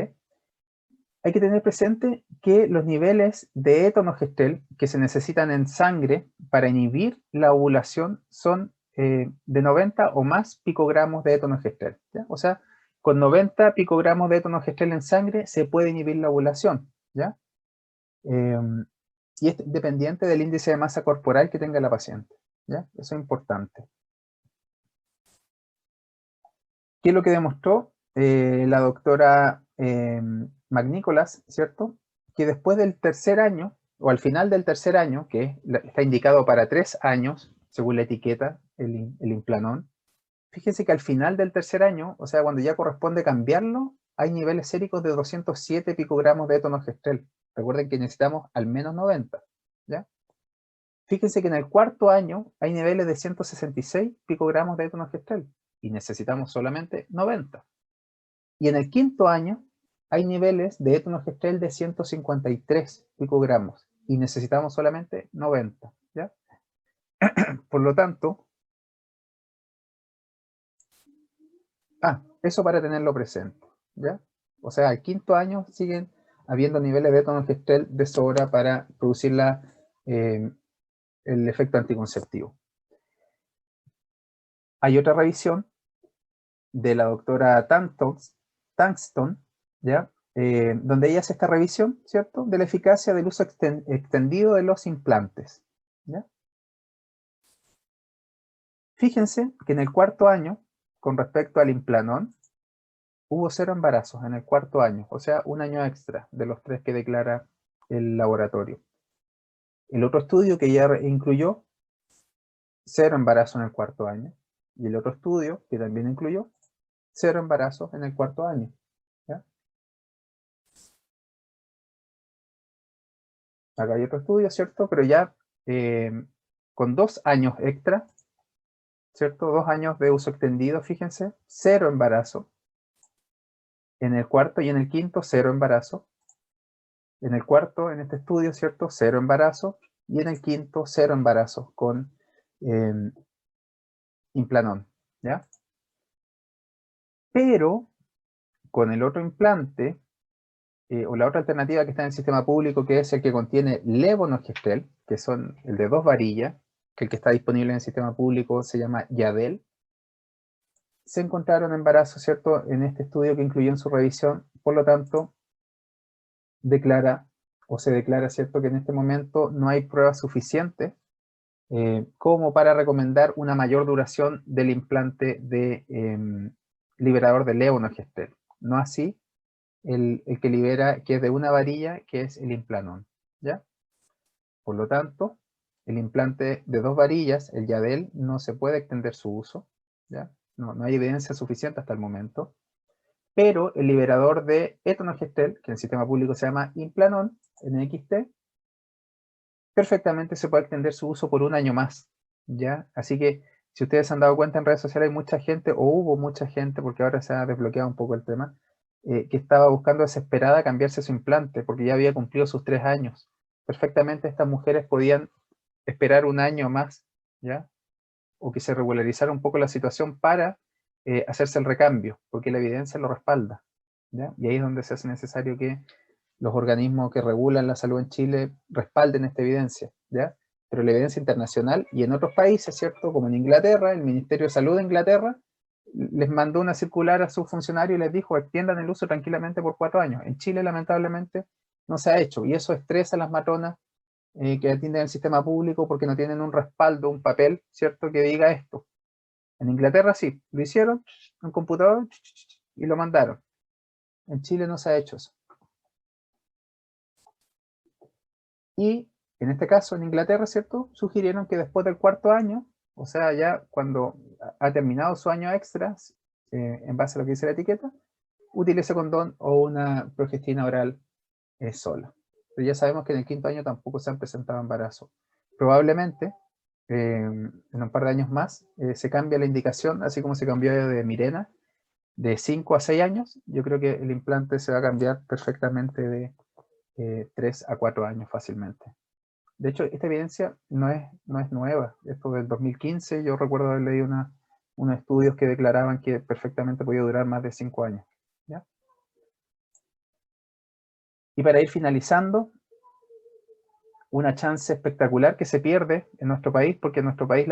Speaker 2: hay que tener presente que los niveles de etonogestrel que se necesitan en sangre para inhibir la ovulación son de 90 o más picogramos de etonogestrel, ¿ya? O sea, con 90 picogramos de etonogestrel en sangre se puede inhibir la ovulación, ¿ya? Y es dependiente del índice de masa corporal que tenga la paciente, ¿ya? Eso es importante. ¿Qué es lo que demostró la doctora Magnícolas, ¿cierto? Que después del tercer año, o al final del tercer año, que está indicado para 3 años, según la etiqueta, el Implanón, fíjense que al final del tercer año, o sea, cuando ya corresponde cambiarlo, hay niveles séricos de 207 picogramos de etonogestrel. Recuerden que necesitamos al menos 90, ¿ya? Fíjense que en el cuarto año hay niveles de 166 picogramos de etonogestrel y necesitamos solamente 90. Y en el quinto año hay niveles de etonogestrel de 153 picogramos y necesitamos solamente 90, ¿ya? Por lo tanto, eso para tenerlo presente, ¿ya? O sea, al quinto año siguen habiendo niveles de etonogestrel de sobra para producir el efecto anticonceptivo. Hay otra revisión de la doctora Tungstone, ¿ya? Donde ella hace esta revisión, ¿cierto?, de la eficacia del uso extendido de los implantes, ¿ya? Fíjense que en el cuarto año, con respecto al Implanon, hubo 0 embarazos en el cuarto año, o sea, un año extra de los 3 que declara el laboratorio. El otro estudio que ya incluyó 0 embarazos en el cuarto año, y el otro estudio que también incluyó 0 embarazos en el cuarto año, ¿ya? Acá hay otro estudio, ¿cierto? Pero ya con 2 años extra, ¿cierto? 2 años de uso extendido, fíjense, 0 embarazo. En el cuarto y en el quinto, 0 embarazo. En el cuarto, en este estudio, ¿cierto? 0 embarazo. Y en el quinto, 0 embarazo con Implanon, ¿ya? Pero con el otro implante, o la otra alternativa que está en el sistema público, que es el que contiene levonorgestrel, que son el de 2 varillas, que el que está disponible en el sistema público se llama Yadel, se encontraron embarazos, ¿cierto?, en este estudio que incluyó en su revisión. Por lo tanto, se declara, ¿cierto?, que en este momento no hay pruebas suficientes como para recomendar una mayor duración del implante de liberador de levonorgestrel. No así el que libera, que es de una varilla, que es el Implanon, ¿ya? Por lo tanto, el implante de 2 varillas, el Yadel, no se puede extender su uso, ¿ya? No hay evidencia suficiente hasta el momento. pero el liberador de etonogestel, que en el sistema público se llama Implanon, NXT, perfectamente se puede extender su uso por un año más, ¿ya? Así que, si ustedes se han dado cuenta en redes sociales, hay mucha gente, o hubo mucha gente, porque ahora se ha desbloqueado un poco el tema, que estaba buscando desesperada cambiarse su implante, porque ya había cumplido sus 3 años. Perfectamente estas mujeres podían esperar un año más, ¿ya? O que se regularizara un poco la situación para hacerse el recambio, porque la evidencia lo respalda, ¿ya? Y ahí es donde se hace necesario que los organismos que regulan la salud en Chile respalden esta evidencia, ¿ya? Pero la evidencia internacional y en otros países, ¿cierto? Como en Inglaterra, el Ministerio de Salud de Inglaterra les mandó una circular a sus funcionarios y les dijo extiendan el uso tranquilamente por 4 años. En Chile, lamentablemente, no se ha hecho y eso estresa a las matronas que atienden el sistema público porque no tienen un respaldo, un papel, ¿cierto? Que diga esto. En Inglaterra sí, lo hicieron en un computador y lo mandaron. En Chile no se ha hecho eso. Y en este caso, en Inglaterra, ¿cierto? Sugirieron que después del 4.º año, o sea, ya cuando ha terminado su año extra, en base a lo que dice la etiqueta, utilice condón o una progestina oral sola. Pero ya sabemos que en el 5.º año tampoco se han presentado embarazos. Probablemente, en un par de años más, se cambia la indicación, así como se cambió de Mirena, de 5 a 6 años. Yo creo que el implante se va a cambiar perfectamente de 3 a 4 años fácilmente. De hecho, esta evidencia no es nueva. Esto del 2015, yo recuerdo haber leído unos estudios que declaraban que perfectamente podía durar más de 5 años. ¿Ya? Y para ir finalizando, una chance espectacular que se pierde en nuestro país, porque en nuestro país,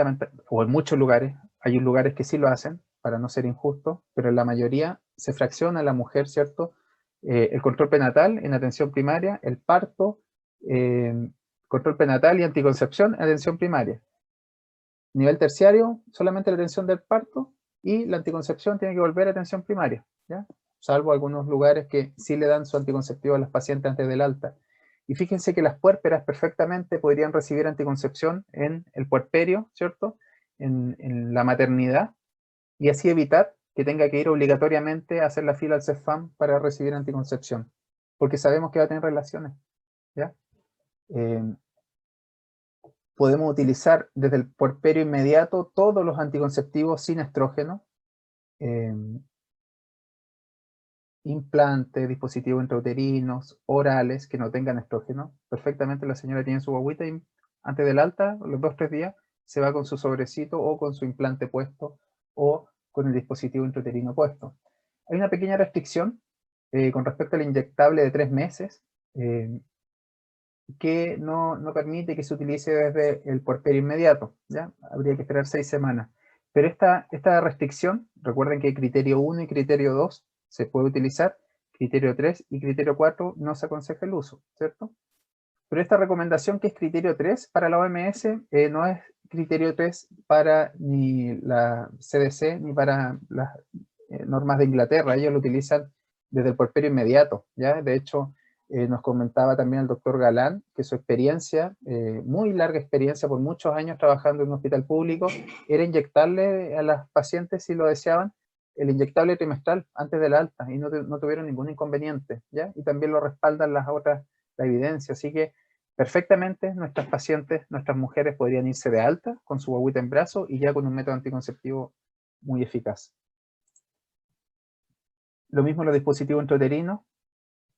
Speaker 2: o en muchos lugares, hay lugares que sí lo hacen, para no ser injusto, pero en la mayoría se fracciona a la mujer, ¿cierto? El control prenatal en atención primaria, el parto, control prenatal y anticoncepción en atención primaria. Nivel terciario, solamente la atención del parto y la anticoncepción tiene que volver a atención primaria, ¿ya? Salvo algunos lugares que sí le dan su anticonceptivo a las pacientes antes del alta. Y fíjense que las puérperas perfectamente podrían recibir anticoncepción en el puerperio, ¿cierto? En la maternidad, y así evitar que tenga que ir obligatoriamente a hacer la fila al CEFAM para recibir anticoncepción, porque sabemos que va a tener relaciones, ¿ya? Podemos utilizar desde el puerperio inmediato todos los anticonceptivos sin estrógeno, implantes, dispositivos intrauterinos, orales que no tengan estrógeno. Perfectamente la señora tiene su guagüita y antes del alta, los 2-3 días, se va con su sobrecito o con su implante puesto o con el dispositivo intrauterino puesto. Hay una pequeña restricción con respecto al inyectable de 3 meses, que no permite que se utilice desde el puerperio inmediato, ¿ya? Habría que esperar 6 semanas. Pero esta restricción, recuerden que hay criterio 1 y criterio 2 se puede utilizar, criterio 3 y criterio 4 no se aconseja el uso, ¿cierto? Pero esta recomendación que es criterio 3 para la OMS no es criterio 3 para ni la CDC ni para las normas de Inglaterra. Ellos lo utilizan desde el puerperio inmediato, ¿ya? De hecho, nos comentaba también el doctor Galán que su experiencia, muy larga experiencia por muchos años trabajando en un hospital público, era inyectarle a las pacientes, si lo deseaban, el inyectable trimestral antes del alta y no tuvieron ningún inconveniente, ¿ya? Y también lo respaldan las otras, la evidencia, así que perfectamente nuestras pacientes, nuestras mujeres podrían irse de alta con su guagüita en brazo y ya con un método anticonceptivo muy eficaz. Lo mismo los dispositivos intrauterinos,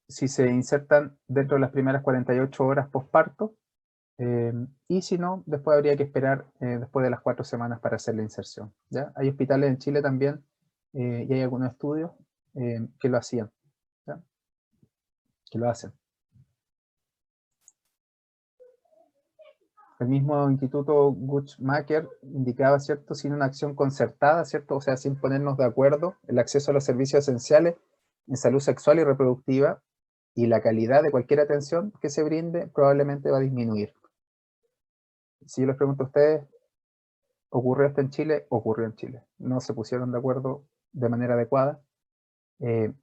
Speaker 2: si se insertan dentro de las primeras 48 horas postparto, y si no, después habría que esperar después de las 4 semanas para hacer la inserción, ¿ya? Hay hospitales en Chile también, y hay algunos estudios que lo hacían, ¿ya? Que lo hacen. El mismo Instituto Guttmacher indicaba, ¿cierto?, sin una acción concertada, ¿cierto?, o sea, sin ponernos de acuerdo, el acceso a los servicios esenciales en salud sexual y reproductiva y la calidad de cualquier atención que se brinde probablemente va a disminuir. Si yo les pregunto a ustedes, ¿ocurrió esto en Chile? Ocurrió en Chile. No se pusieron de acuerdo de manera adecuada.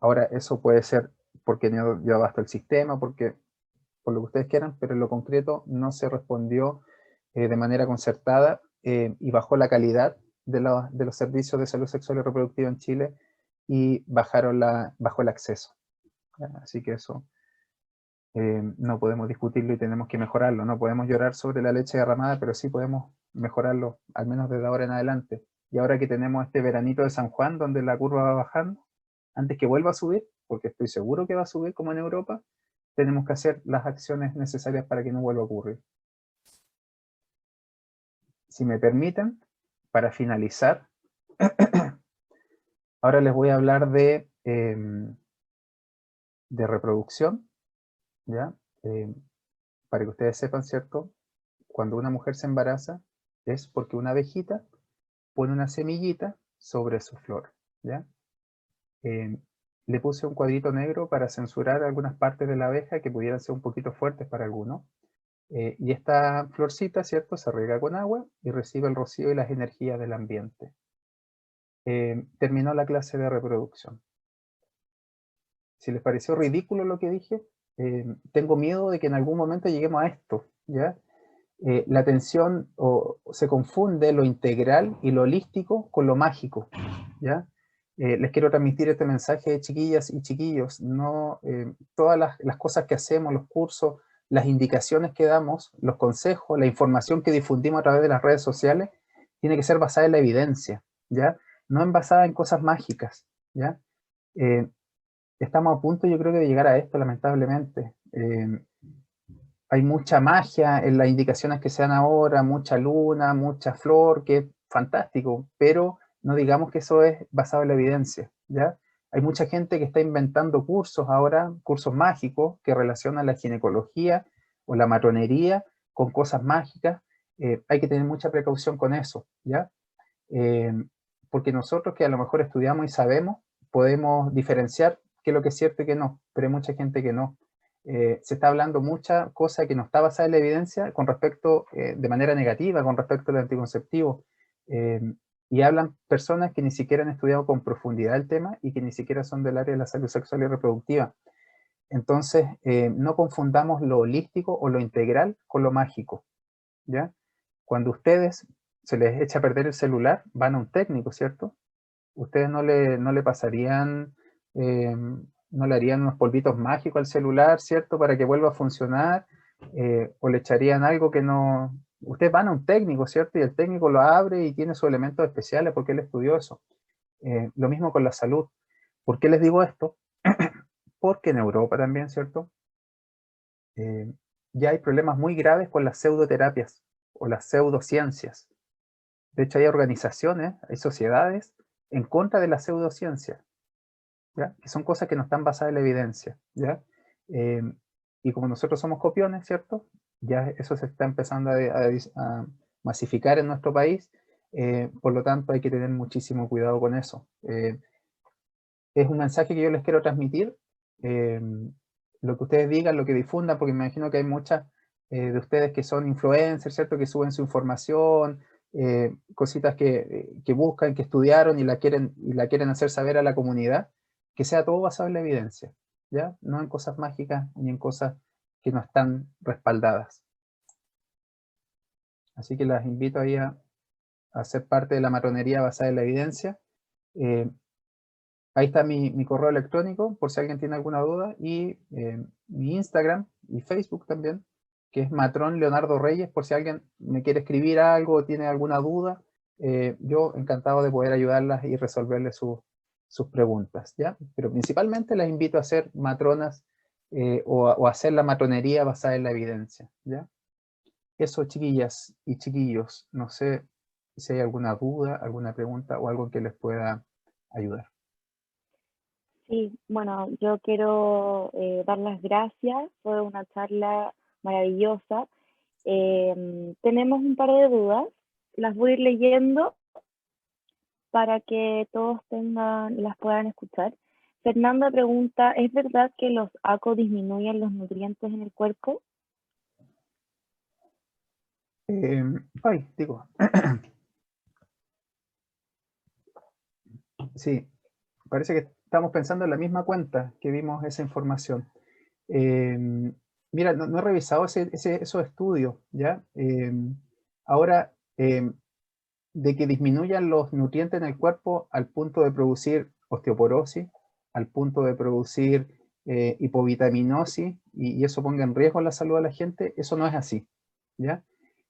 Speaker 2: Ahora, eso puede ser porque no dio abasto el sistema, porque por lo que ustedes quieran, pero en lo concreto no se respondió de manera concertada y bajó la calidad de los servicios de salud sexual y reproductiva en Chile y bajó el acceso. Así que eso no podemos discutirlo y tenemos que mejorarlo. No podemos llorar sobre la leche derramada, pero sí podemos mejorarlo, al menos desde ahora en adelante. Y ahora que tenemos este veranito de San Juan, donde la curva va bajando, antes que vuelva a subir, porque estoy seguro que va a subir como en Europa, tenemos que hacer las acciones necesarias para que no vuelva a ocurrir. Si me permiten, para finalizar, ahora les voy a hablar de reproducción, ¿ya? Para que ustedes sepan, ¿cierto? Cuando una mujer se embaraza es porque una abejita pone una semillita sobre su flor, ¿ya? Le puse un cuadrito negro para censurar algunas partes de la abeja que pudieran ser un poquito fuertes para algunos. Y esta florcita, ¿cierto? Se riega con agua y recibe el rocío y las energías del ambiente. Terminó la clase de reproducción. Si les pareció ridículo lo que dije, tengo miedo de que en algún momento lleguemos a esto, ¿ya? La atención se confunde lo integral y lo holístico con lo mágico, ¿ya? Les quiero transmitir este mensaje, chiquillas y chiquillos, no, todas las cosas que hacemos, los cursos, las indicaciones que damos, los consejos, la información que difundimos a través de las redes sociales, tiene que ser basada en la evidencia, ¿ya? No basada en cosas mágicas, ¿ya? Estamos a punto, yo creo que de llegar a esto, lamentablemente. Hay mucha magia en las indicaciones que se dan ahora, mucha luna, mucha flor, que es fantástico, pero no digamos que eso es basado en la evidencia, ¿ya? Hay mucha gente que está inventando cursos ahora, cursos mágicos, que relacionan la ginecología o la matronería con cosas mágicas. Hay que tener mucha precaución con eso, ¿ya? Porque nosotros que a lo mejor estudiamos y sabemos, podemos diferenciar qué es lo que es cierto y qué no, pero hay mucha gente que no. Se está hablando mucha cosa que no está basada en la evidencia con respecto, de manera negativa, con respecto al anticonceptivo. Y hablan personas que ni siquiera han estudiado con profundidad el tema y que ni siquiera son del área de la salud sexual y reproductiva. Entonces, no confundamos lo holístico o lo integral con lo mágico, ¿ya? Cuando ustedes se les echa a perder el celular, van a un técnico, ¿cierto? Ustedes no le pasarían, no le harían unos polvitos mágicos al celular, ¿cierto? Para que vuelva a funcionar, o le echarían algo que no... Ustedes van a un técnico, ¿cierto? Y el técnico lo abre y tiene sus elementos especiales porque él estudió eso. Lo mismo con la salud. ¿Por qué les digo esto? Porque en Europa también, ¿cierto? Ya hay problemas muy graves con las pseudoterapias o las pseudociencias. De hecho, hay organizaciones, hay sociedades en contra de la pseudociencia, ¿ya? Que son cosas que no están basadas en la evidencia, ¿ya? Y como nosotros somos copiones, ¿cierto? Ya eso se está empezando a masificar en nuestro país, por lo tanto hay que tener muchísimo cuidado con eso. Es un mensaje que yo les quiero transmitir, lo que ustedes digan, lo que difundan, porque me imagino que hay muchas de ustedes que son influencers, ¿cierto? Que suben su información, cositas que buscan, que estudiaron y la quieren hacer saber a la comunidad, que sea todo basado en la evidencia, ¿ya? No en cosas mágicas ni en cosas que no están respaldadas. Así que las invito ahí a ser parte de la matronería basada en la evidencia. Ahí está mi correo electrónico, por si alguien tiene alguna duda, y mi Instagram y Facebook también, que es Matrón Leonardo Reyes, por si alguien me quiere escribir algo o tiene alguna duda, yo encantado de poder ayudarlas y resolverles sus preguntas, ¿ya? Pero principalmente las invito a ser matronas o a hacer la matronería basada en la evidencia, ¿ya? Eso, chiquillas y chiquillos, no sé si hay alguna duda, alguna pregunta o algo que les pueda ayudar.
Speaker 1: Sí, bueno, yo quiero dar las gracias, fue una charla maravillosa. Tenemos un par de dudas, las voy a ir leyendo para que todos las puedan escuchar. Fernanda pregunta, ¿es verdad que los ACO disminuyen los nutrientes en el cuerpo?
Speaker 2: Sí, parece que estamos pensando en la misma cuenta que vimos esa información. Mira, no he revisado esos estudios, ¿ya? Ahora, de que disminuyan los nutrientes en el cuerpo al punto de producir osteoporosis, al punto de producir hipovitaminosis y eso ponga en riesgo la salud de la gente. Eso no es así, ¿ya?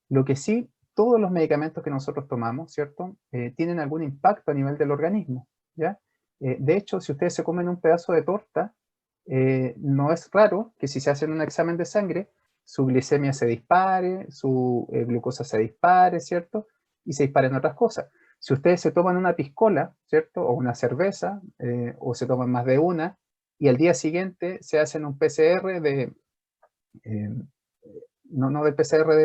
Speaker 2: Lo que sí, todos los medicamentos que nosotros tomamos, ¿cierto? Tienen algún impacto a nivel del organismo, ¿ya? De hecho, si ustedes se comen un pedazo de torta, no es raro que si se hacen un examen de sangre, su glicemia se dispare, su glucosa se dispare, ¿cierto? Y se disparen otras cosas. Si ustedes se toman una piscola, ¿cierto? O una cerveza, o se toman más de una, y al día siguiente se hacen un PCR de, no del PCR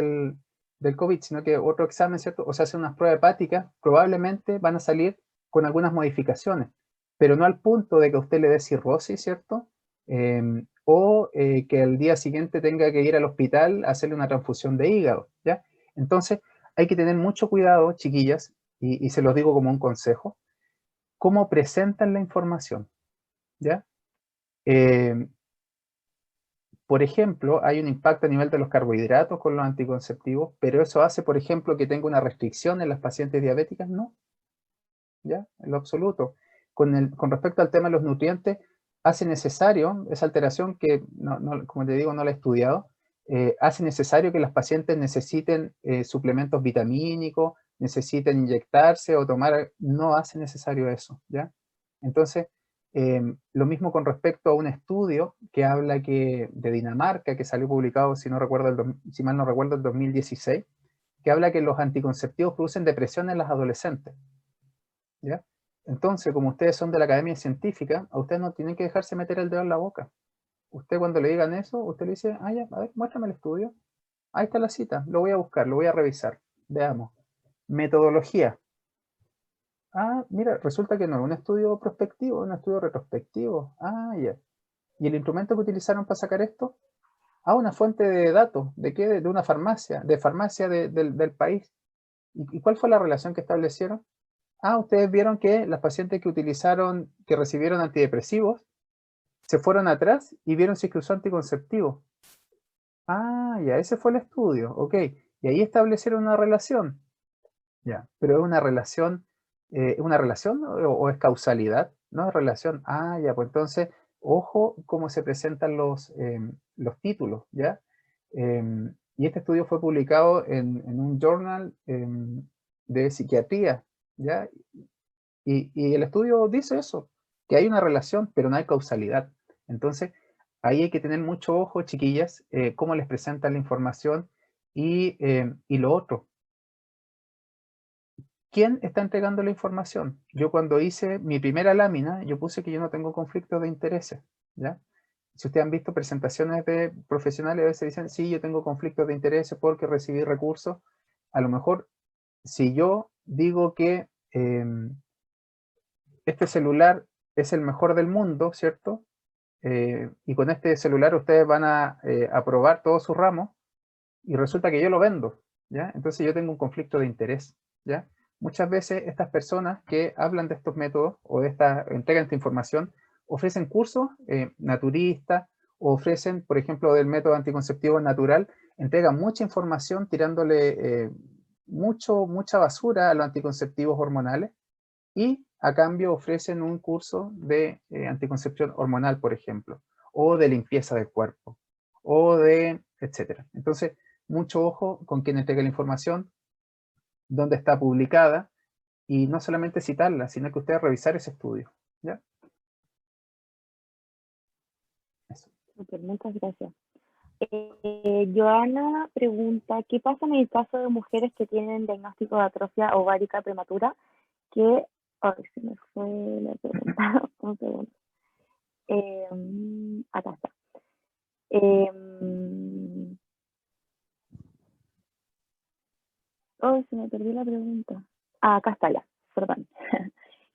Speaker 2: del COVID, sino que otro examen, ¿cierto? O se hacen unas pruebas hepáticas, probablemente van a salir con algunas modificaciones, pero no al punto de que a usted le dé cirrosis, ¿cierto? Que al día siguiente tenga que ir al hospital a hacerle una transfusión de hígado, ¿ya? Entonces, hay que tener mucho cuidado, chiquillas, y se los digo como un consejo, cómo presentan la información, ¿ya? Por ejemplo, hay un impacto a nivel de los carbohidratos con los anticonceptivos, pero eso hace, por ejemplo, que tenga una restricción en las pacientes diabéticas, no, ¿ya? En lo absoluto. Con respecto al tema de los nutrientes, hace necesario, esa alteración que, como te digo, no la he estudiado, hace necesario que las pacientes necesiten suplementos vitamínicos, necesiten inyectarse o tomar, no hace necesario eso, ¿ya? Entonces, lo mismo con respecto a un estudio que habla de Dinamarca, que salió publicado, si mal no recuerdo, el 2016, que habla que los anticonceptivos producen depresión en las adolescentes, ¿ya? Entonces, como ustedes son de la academia científica, a ustedes no tienen que dejarse meter el dedo en la boca. Usted cuando le digan eso, usted le dice, ah, ya, a ver, muéstrame el estudio. Ahí está la cita, lo voy a buscar, lo voy a revisar. Veamos. Metodología. Ah, mira, resulta que no es un estudio prospectivo, es un estudio retrospectivo. Ah, ya. ¿Y el instrumento que utilizaron para sacar esto? Ah, una fuente de datos. ¿De qué? De una farmacia, del país. ¿Y cuál fue la relación que establecieron? Ah, ustedes vieron que las pacientes que recibieron antidepresivos, se fueron atrás y vieron si es que usó anticonceptivo. Ah, ya, ese fue el estudio, ok. Y ahí establecieron una relación. Ya, pero ¿es una relación o es causalidad? No es relación. Ah, ya, pues entonces, ojo cómo se presentan los títulos, ¿ya? Y este estudio fue publicado en un journal de psiquiatría, ¿ya? Y el estudio dice eso, que hay una relación, pero no hay causalidad. Entonces, ahí hay que tener mucho ojo, chiquillas, cómo les presentan la información y lo otro. ¿Quién está entregando la información? Yo cuando hice mi primera lámina, yo puse que yo no tengo conflictos de intereses, ¿ya? Si ustedes han visto presentaciones de profesionales, a veces dicen, sí, yo tengo conflictos de intereses porque recibí recursos. A lo mejor, si yo digo que este celular es el mejor del mundo, ¿cierto? Y con este celular ustedes van a aprobar todos sus ramos y resulta que yo lo vendo, ¿ya? Entonces yo tengo un conflicto de interés, ¿ya? Muchas veces estas personas que hablan de estos métodos o entregan esta información ofrecen cursos naturistas o ofrecen, por ejemplo, del método anticonceptivo natural, entregan mucha información tirándole mucha basura a los anticonceptivos hormonales y a cambio ofrecen un curso de anticoncepción hormonal, por ejemplo, o de limpieza del cuerpo, o etcétera. Entonces, mucho ojo con quien entrega la información, dónde está publicada, y no solamente citarla, sino que ustedes revisar ese estudio, ¿ya? Eso.
Speaker 1: Super, muchas gracias. Joana pregunta, ¿qué pasa en el caso de mujeres que tienen diagnóstico de atrofia ovárica prematura? Ay, se me fue la pregunta. Un segundo. Acá está. Se me perdió la pregunta. Acá está ya, perdón.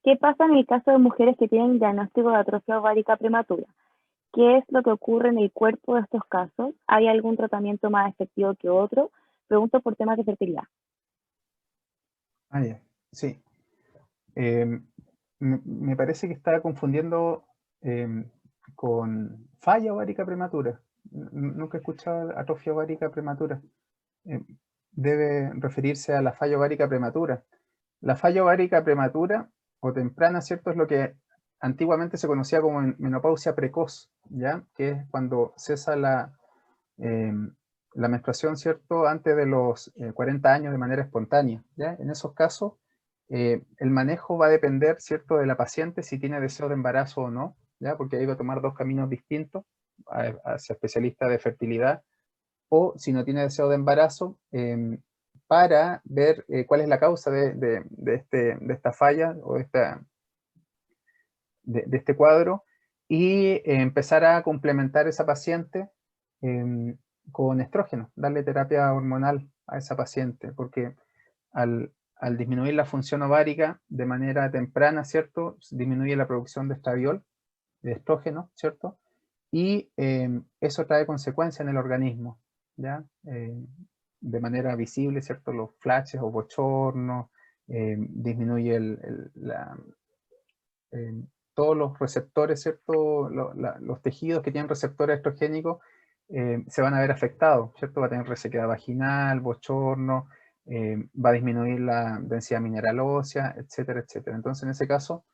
Speaker 1: ¿Qué pasa en el caso de mujeres que tienen diagnóstico de atrofia ovárica prematura? ¿Qué es lo que ocurre en el cuerpo de estos casos? ¿Hay algún tratamiento más efectivo que otro? Pregunto por temas de fertilidad.
Speaker 2: Ah, ya, sí. Me parece que está confundiendo con falla ovárica prematura. Nunca he escuchado atrofia ovárica prematura. Debe referirse a la falla ovárica prematura. La falla ovárica prematura o temprana, ¿cierto? Es lo que antiguamente se conocía como menopausia precoz, ¿ya? Que es cuando cesa la menstruación, ¿cierto? Antes de los 40 años de manera espontánea, ¿ya? En esos casos, el manejo va a depender, ¿cierto? De la paciente, si tiene deseo de embarazo o no, ¿ya? Porque ahí va a tomar dos caminos distintos, hacia especialista de fertilidad, o si no tiene deseo de embarazo, para ver cuál es la causa de esta falla o de este cuadro, y empezar a complementar a esa paciente con estrógeno, darle terapia hormonal a esa paciente, porque al disminuir la función ovárica de manera temprana, ¿cierto? Disminuye la producción de estradiol, de estrógeno, ¿cierto? Y eso trae consecuencias en el organismo, ¿ya? De manera visible, ¿cierto? Los flashes o bochornos, disminuye todos los receptores, ¿cierto? Los tejidos que tienen receptores estrogénicos se van a ver afectados, ¿cierto? Va a tener resequedad vaginal, bochorno, va a disminuir la densidad mineral ósea, etcétera, etcétera. Entonces, en ese caso,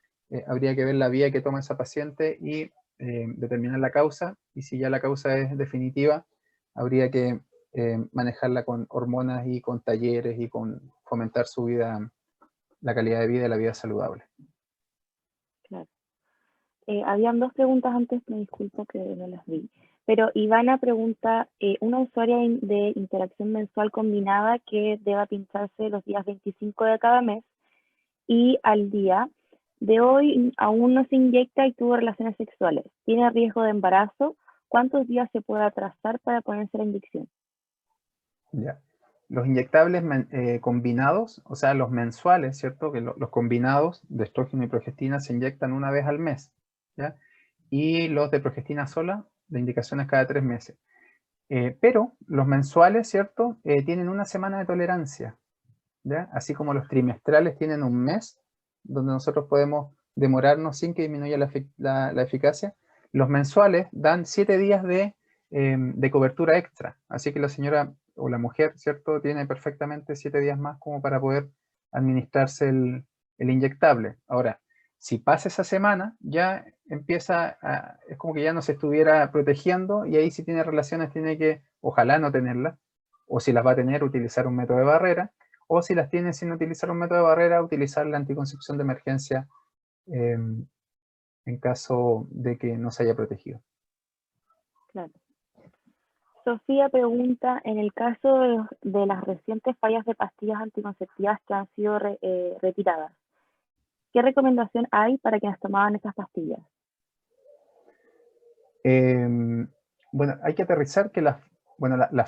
Speaker 2: habría que ver la vía que toma esa paciente y determinar la causa, y si ya la causa es definitiva, habría que manejarla con hormonas y con talleres y con fomentar su vida, la calidad de vida y la vida saludable.
Speaker 1: Claro. Habían dos preguntas antes, me disculpo que no las vi. Pero Ivana pregunta, una usuaria de interacción mensual combinada que deba pincharse los días 25 de cada mes y al día de hoy aún no se inyecta y tuvo relaciones sexuales. ¿Tiene riesgo de embarazo? ¿Cuántos días se puede atrasar para ponerse la inyección?
Speaker 2: Ya. Los inyectables combinados, o sea, los mensuales, ¿cierto? Que los combinados de estrógeno y progestina se inyectan una vez al mes, ¿ya? Y los de progestina sola, de indicaciones cada 3 meses. Pero los mensuales, ¿cierto? Tienen una semana de tolerancia, ¿ya? Así como los trimestrales tienen un mes, donde nosotros podemos demorarnos sin que disminuya la eficacia. Los mensuales dan 7 días de cobertura extra, así que la señora o la mujer, ¿cierto? Tiene perfectamente 7 días más como para poder administrarse el inyectable. Ahora, si pasa esa semana, ya empieza es como que ya no se estuviera protegiendo, y ahí si tiene relaciones tiene que, ojalá no tenerlas, o si las va a tener, utilizar un método de barrera, o si las tiene sin utilizar un método de barrera, utilizar la anticoncepción de emergencia en caso de que no se haya protegido.
Speaker 1: Claro. Sofía pregunta, en el caso de las recientes fallas de pastillas anticonceptivas que han sido retiradas, ¿qué recomendación hay para quienes tomaban esas pastillas?
Speaker 2: Bueno, hay que aterrizar que las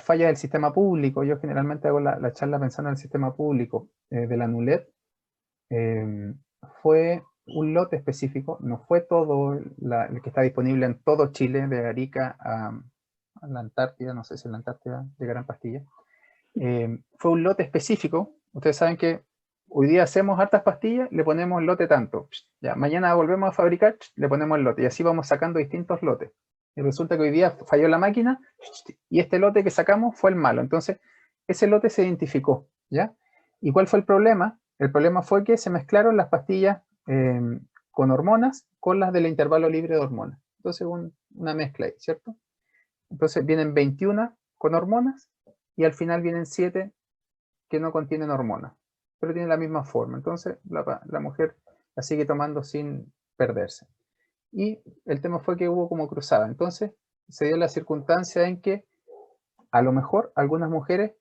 Speaker 2: fallas del sistema público, yo generalmente hago la charla pensando en el sistema público, de la NULED, fue un lote específico, no fue todo el que está disponible en todo Chile, de Arica a la Antártida, no sé si en la Antártida llegarán pastillas. Fue un lote específico. Ustedes saben que hoy día hacemos hartas pastillas, le ponemos lote tanto. Ya, mañana volvemos a fabricar, le ponemos el lote, y así vamos sacando distintos lotes. Y resulta que hoy día falló la máquina, y este lote que sacamos fue el malo. Entonces, ese lote se identificó, ¿ya? ¿Y cuál fue el problema? El problema fue que se mezclaron las pastillas con hormonas con las del intervalo libre de hormonas. Entonces, una mezcla ahí, ¿cierto? Entonces, vienen 21 con hormonas, y al final vienen 7 que no contienen hormonas, pero tienen la misma forma. Entonces, la mujer la sigue tomando sin perderse. Y el tema fue que hubo como cruzada. Entonces, se dio la circunstancia en que a lo mejor algunas mujeres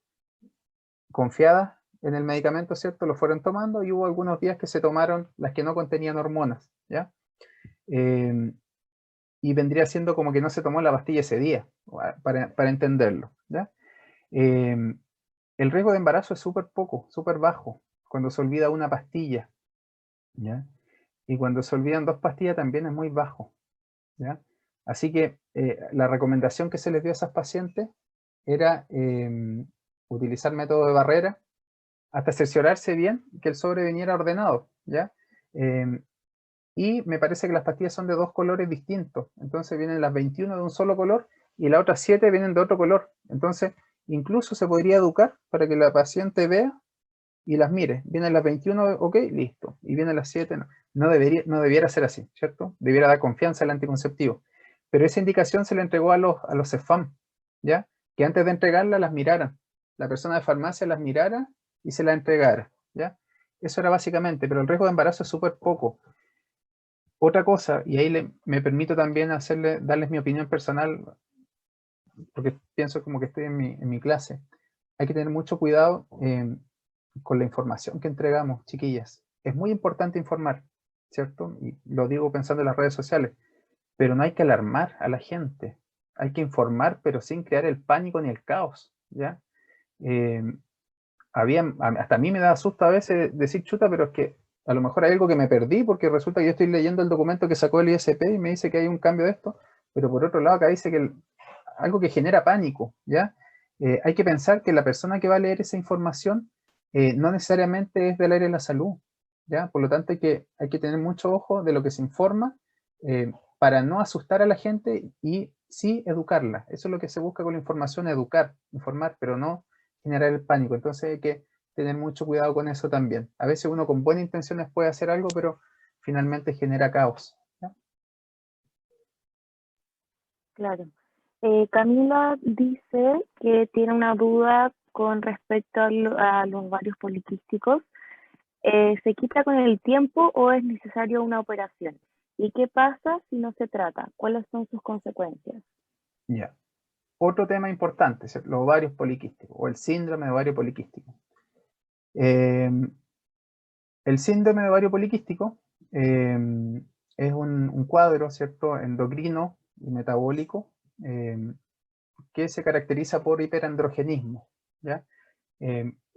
Speaker 2: confiadas en el medicamento, ¿cierto?, lo fueron tomando, y hubo algunos días que se tomaron las que no contenían hormonas, ¿ya? Y vendría siendo como que no se tomó la pastilla ese día, para entenderlo, ¿ya? El riesgo de embarazo es súper poco, súper bajo, cuando se olvida una pastilla, ¿ya? Y cuando se olvidan 2 pastillas también es muy bajo, ¿ya? Así que la recomendación que se les dio a esas pacientes era utilizar método de barrera hasta cerciorarse bien que el sobre viniera ordenado, ¿ya? Y me parece que las pastillas son de 2 colores distintos, entonces vienen las 21 de un solo color y las otras 7 vienen de otro color. Entonces, incluso se podría educar para que la paciente vea y las mire. Vienen las 21, ok, listo. Y vienen las 7, no. no debiera ser así, ¿cierto? Debiera dar confianza al anticonceptivo. Pero esa indicación se le entregó a los CEFAM, ¿ya? Que antes de entregarla las miraran. La persona de farmacia las mirara y se la entregara, ¿ya? Eso era básicamente, pero el riesgo de embarazo es súper poco. Otra cosa, y ahí me permito también darles mi opinión personal, porque pienso como que estoy en mi clase. Hay que tener mucho cuidado con la información que entregamos, chiquillas. Es muy importante informar, ¿cierto? Y lo digo pensando en las redes sociales, pero no hay que alarmar a la gente. Hay que informar, pero sin crear el pánico ni el caos, ¿ya? Eh, hasta a mí me da susto a veces decir chuta, pero es que a lo mejor hay algo que me perdí, porque resulta que yo estoy leyendo el documento que sacó el ISP y me dice que hay un cambio de esto, pero por otro lado acá dice que algo que genera pánico, ¿ya? Hay que pensar que la persona que va a leer esa información no necesariamente es del área de la salud, ¿ya? Por lo tanto hay que tener mucho ojo de lo que se informa para no asustar a la gente y sí educarla. Eso es lo que se busca con la información, educar, informar, pero no generar el pánico. Entonces hay que tener mucho cuidado con eso también. A veces uno con buenas intenciones puede hacer algo, pero finalmente genera caos, ¿ya?
Speaker 1: Claro. Camila dice que tiene una duda con respecto a los ovarios poliquísticos. ¿Se quita con el tiempo o es necesario una operación? ¿Y qué pasa si no se trata? ¿Cuáles son sus consecuencias?
Speaker 2: Ya. Otro tema importante, los ovarios poliquísticos o el síndrome de ovario poliquístico. El síndrome de ovario poliquístico es un cuadro, ¿cierto?, endocrino y metabólico que se caracteriza por hiperandrogenismo, ¿ya?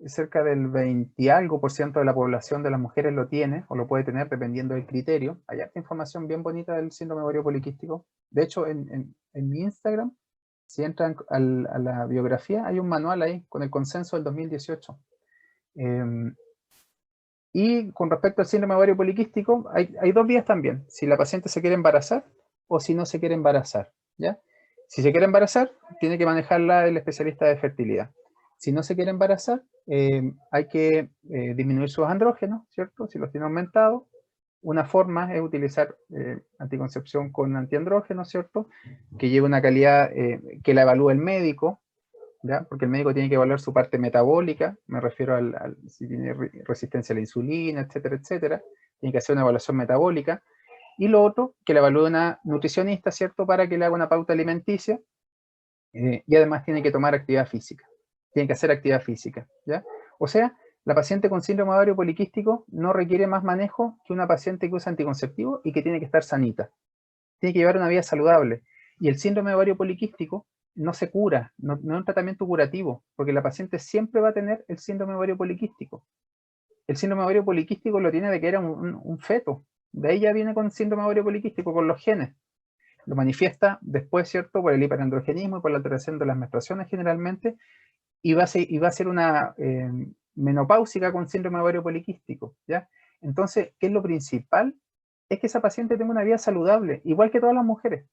Speaker 2: Cerca del 20 y algo por ciento de la población de las mujeres lo tiene o lo puede tener dependiendo del criterio. Hay harta información bien bonita del síndrome de ovario poliquístico. De hecho, en mi Instagram, si entran a la biografía, hay un manual ahí con el consenso del 2018. Y con respecto al síndrome de ovario poliquístico, hay dos vías también. Si la paciente se quiere embarazar o si no se quiere embarazar, ¿ya? Si se quiere embarazar, tiene que manejarla el especialista de fertilidad. Si no se quiere embarazar, hay que disminuir sus andrógenos, ¿cierto? Si los tiene aumentados. Una forma es utilizar anticoncepción con antiandrógenos, ¿cierto? Que lleve una calidad que la evalúe el médico, ¿ya? Porque el médico tiene que evaluar su parte metabólica, me refiero si tiene resistencia a la insulina, etcétera, etcétera. Tiene que hacer una evaluación metabólica. Y lo otro, que la evalúe una nutricionista, ¿cierto? Para que le haga una pauta alimenticia. Y además tiene que tomar actividad física. Tiene que hacer actividad física, ¿ya? O sea, la paciente con síndrome de ovario poliquístico no requiere más manejo que una paciente que usa anticonceptivo y que tiene que estar sanita. Tiene que llevar una vida saludable. Y el síndrome de ovario poliquístico no se cura, no es un tratamiento curativo, porque la paciente siempre va a tener el síndrome de ovario poliquístico. El síndrome de ovario poliquístico lo tiene de que era un feto. De ahí ya viene con síndrome de ovario poliquístico, con los genes. Lo manifiesta después, ¿cierto?, por el hiperandrogenismo y por la alteración de las menstruaciones generalmente, y va a ser una menopáusica con síndrome de ovario poliquístico, ¿ya? Entonces, ¿qué es lo principal? Es que esa paciente tenga una vida saludable, igual que todas las mujeres,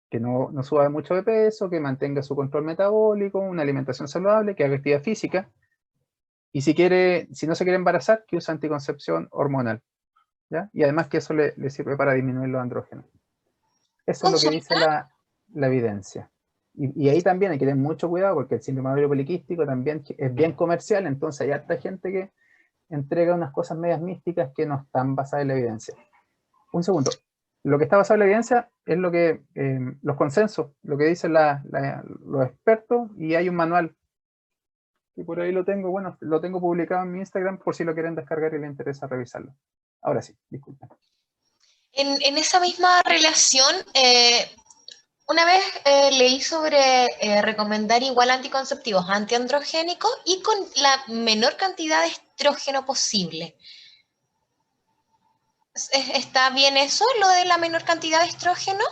Speaker 2: que no suba mucho de peso, que mantenga su control metabólico, una alimentación saludable, que haga actividad física, y si no se quiere embarazar, que use anticoncepción hormonal, ¿ya? Y además que eso le sirve para disminuir los andrógenos. Eso es lo que dice
Speaker 3: Consulta.
Speaker 2: la evidencia. Y ahí también hay que tener mucho cuidado porque el síndrome de ovario poliquístico también es bien comercial, entonces hay harta gente que entrega unas cosas medias místicas que no están basadas en la evidencia. Un segundo. Lo que está basado en la evidencia es lo que los consensos, lo que dicen los expertos, y hay un manual. Y por ahí lo tengo, bueno, lo tengo publicado en mi Instagram por si lo quieren descargar y les interesa revisarlo. Ahora sí, disculpen.
Speaker 3: En esa misma relación, una vez leí sobre recomendar igual anticonceptivos antiandrogénicos y con la menor cantidad de estrógeno posible. ¿Está bien eso, lo de la menor cantidad de estrógeno?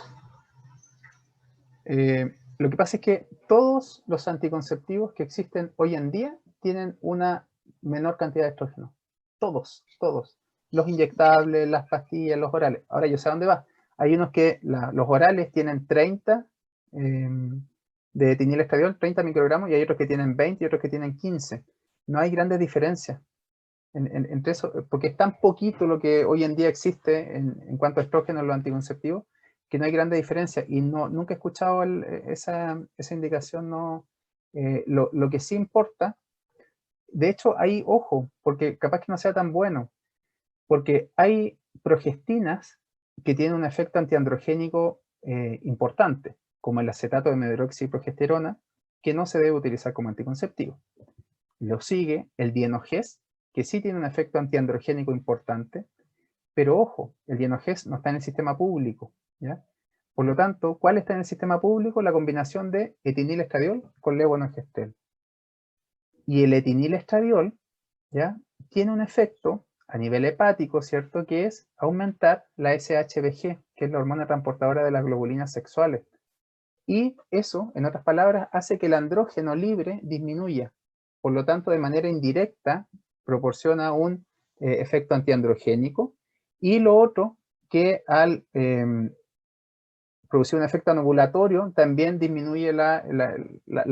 Speaker 2: Lo que pasa es que todos los anticonceptivos que existen hoy en día tienen una menor cantidad de estrógeno. Todos, todos. Los inyectables, las pastillas, los orales. Ahora yo sé a dónde va. Hay unos que los orales tienen 30 de etilenilestradiol, 30 microgramos, y hay otros que tienen 20 y otros que tienen 15. No hay grandes diferencias. entre eso, porque es tan poquito lo que hoy en día existe en cuanto a estrógenos en los anticonceptivos, que no hay grande diferencia, y nunca he escuchado esa indicación. No, lo que sí importa, de hecho, hay, ojo, porque capaz que no sea tan bueno, porque hay progestinas que tienen un efecto antiandrogénico importante, como el acetato de medroxiprogesterona, que no se debe utilizar como anticonceptivo. Lo sigue el dienogés, que sí tiene un efecto antiandrogénico importante, pero ojo, el dienogés no está en el sistema público, ¿ya? Por lo tanto, ¿cuál está en el sistema público? La combinación de etinilestradiol con levonorgestrel. Y el etinilestradiol, ¿ya?, tiene un efecto a nivel hepático, ¿cierto?, que es aumentar la SHBG, que es la hormona transportadora de las globulinas sexuales. Y eso, en otras palabras, hace que el andrógeno libre disminuya. Por lo tanto, de manera indirecta, proporciona un efecto antiandrogénico. Y lo otro, que al producir un efecto anovulatorio, también disminuye la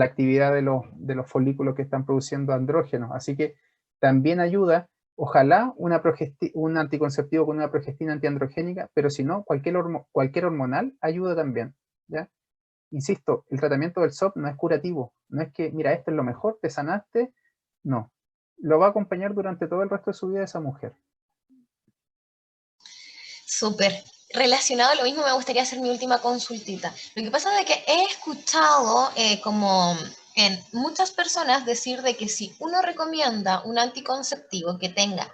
Speaker 2: actividad de los folículos que están produciendo andrógenos. Así que también ayuda, ojalá, un anticonceptivo con una progestina antiandrogénica, pero si no, cualquier hormonal ayuda también, ¿ya? Insisto, el tratamiento del SOP no es curativo, no es que, mira, esto es lo mejor, te sanaste, no. Lo va a acompañar durante todo el resto de su vida esa mujer.
Speaker 3: Súper. Relacionado a lo mismo, me gustaría hacer mi última consultita. Lo que pasa es que he escuchado como en muchas personas decir de que si uno recomienda un anticonceptivo que tenga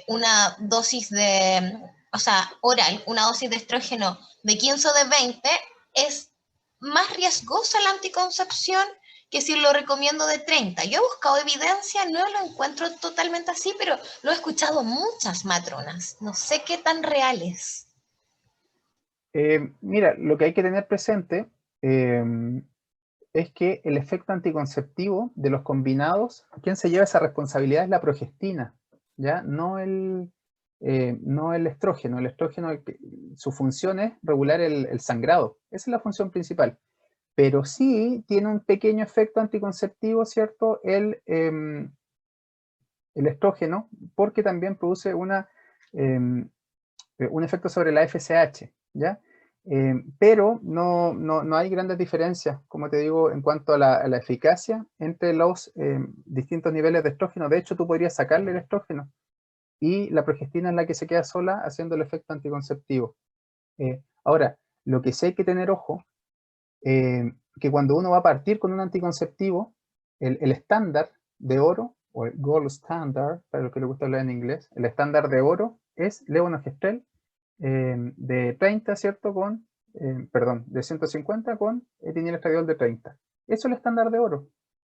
Speaker 3: una dosis de, o sea, oral, una dosis de estrógeno de 15 o de 20, es más riesgosa la anticoncepción que si lo recomiendo de 30. Yo he buscado evidencia, no lo encuentro totalmente así, pero lo he escuchado muchas matronas. No sé qué tan real es.
Speaker 2: Mira, lo que hay que tener presente es que el efecto anticonceptivo de los combinados, quien se lleva esa responsabilidad es la progestina, ¿ya? No el estrógeno. El estrógeno, su función es regular el sangrado. Esa es la función principal. Pero sí tiene un pequeño efecto anticonceptivo, ¿cierto? El estrógeno, porque también produce un efecto sobre la FSH, ¿ya? Pero no hay grandes diferencias, como te digo, en cuanto a la eficacia entre los distintos niveles de estrógeno. De hecho, tú podrías sacarle el estrógeno y la progestina es la que se queda sola haciendo el efecto anticonceptivo. Ahora, lo que sí hay que tener ojo, que cuando uno va a partir con un anticonceptivo, el estándar de oro, o el gold standard, para los que les gusta hablar en inglés, el estándar de oro es levonorgestrel de 30, ¿cierto? Perdón, de 150 con etinilestradiol de 30. Eso es el estándar de oro.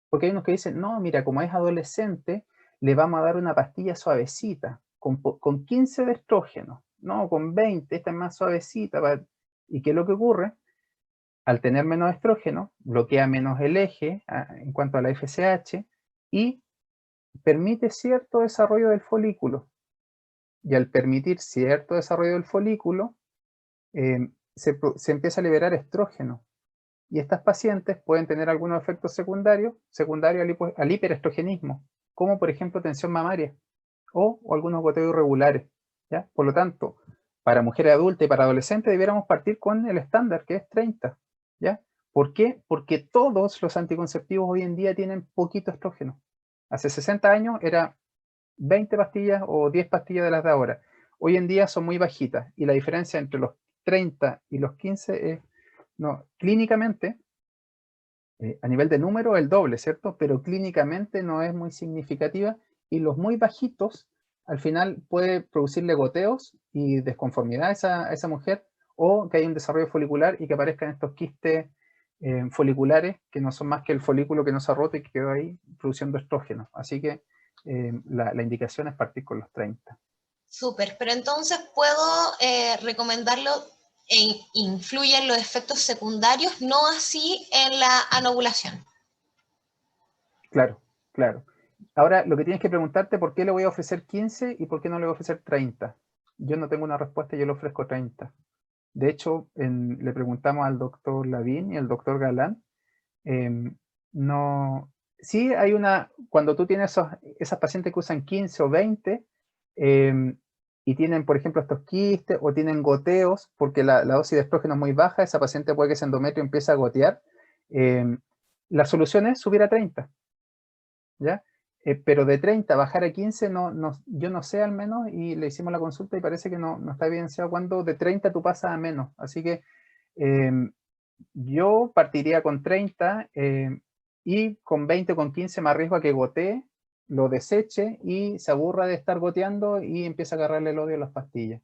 Speaker 2: Porque hay unos que dicen, no, mira, como es adolescente, le vamos a dar una pastilla suavecita, con 15 de estrógeno, no, con 20, esta es más suavecita. ¿Y qué es lo que ocurre? Al tener menos estrógeno, bloquea menos el eje en cuanto a la FSH y permite cierto desarrollo del folículo. Y al permitir cierto desarrollo del folículo, se empieza a liberar estrógeno. Y estas pacientes pueden tener algunos efectos secundarios al hiperestrogenismo, como por ejemplo tensión mamaria o algunos goteos irregulares, ¿ya? Por lo tanto, para mujeres adultas y para adolescentes debiéramos partir con el estándar, que es 30, ¿ya? ¿Por qué? Porque todos los anticonceptivos hoy en día tienen poquito estrógeno. Hace 60 años era 20 pastillas o 10 pastillas de las de ahora. Hoy en día son muy bajitas y la diferencia entre los 30 y los 15 es, no, clínicamente, a nivel de número el doble, ¿cierto? Pero clínicamente no es muy significativa y los muy bajitos al final puede producirle goteos y desconformidad a esa mujer, o que haya un desarrollo folicular y que aparezcan estos quistes foliculares que no son más que el folículo que no se ha roto y que quedó ahí produciendo estrógeno. Así que la indicación es partir con los 30.
Speaker 3: Súper, pero entonces puedo recomendarlo e influye en los efectos secundarios, no así en la anovulación.
Speaker 2: Claro, claro. Ahora, lo que tienes que preguntarte, ¿por qué le voy a ofrecer 15 y por qué no le voy a ofrecer 30? Yo no tengo una respuesta, yo le ofrezco 30. De hecho, le preguntamos al doctor Lavín y al doctor Galán, no, sí hay cuando tú tienes esas pacientes que usan 15 o 20, y tienen, por ejemplo, estos quistes o tienen goteos, porque la dosis de estrógeno es muy baja, esa paciente puede que ese endometrio empiece a gotear, la solución es subir a 30, ¿ya? Pero de 30 bajar a 15, yo no sé al menos, y le hicimos la consulta y parece que no está evidenciado cuando de 30 tú pasas a menos. Así que yo partiría con 30 y con 20 o con 15 me arriesgo a que gotee, lo deseche y se aburra de estar goteando y empieza a agarrarle el odio a las pastillas.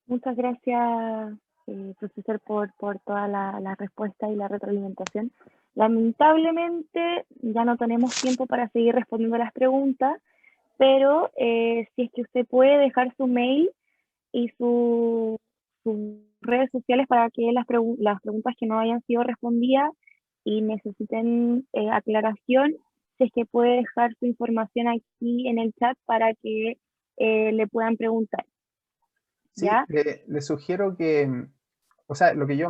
Speaker 1: Muchas gracias, profesor, por toda la respuesta y la retroalimentación. Lamentablemente ya no tenemos tiempo para seguir respondiendo las preguntas, pero si es que usted puede dejar su mail y sus redes sociales para que las preguntas que no hayan sido respondidas y necesiten aclaración, si es que puede dejar su información aquí en el chat para que le puedan preguntar.
Speaker 2: Sí,
Speaker 1: ¿Ya?
Speaker 2: le sugiero que, o sea, lo que yo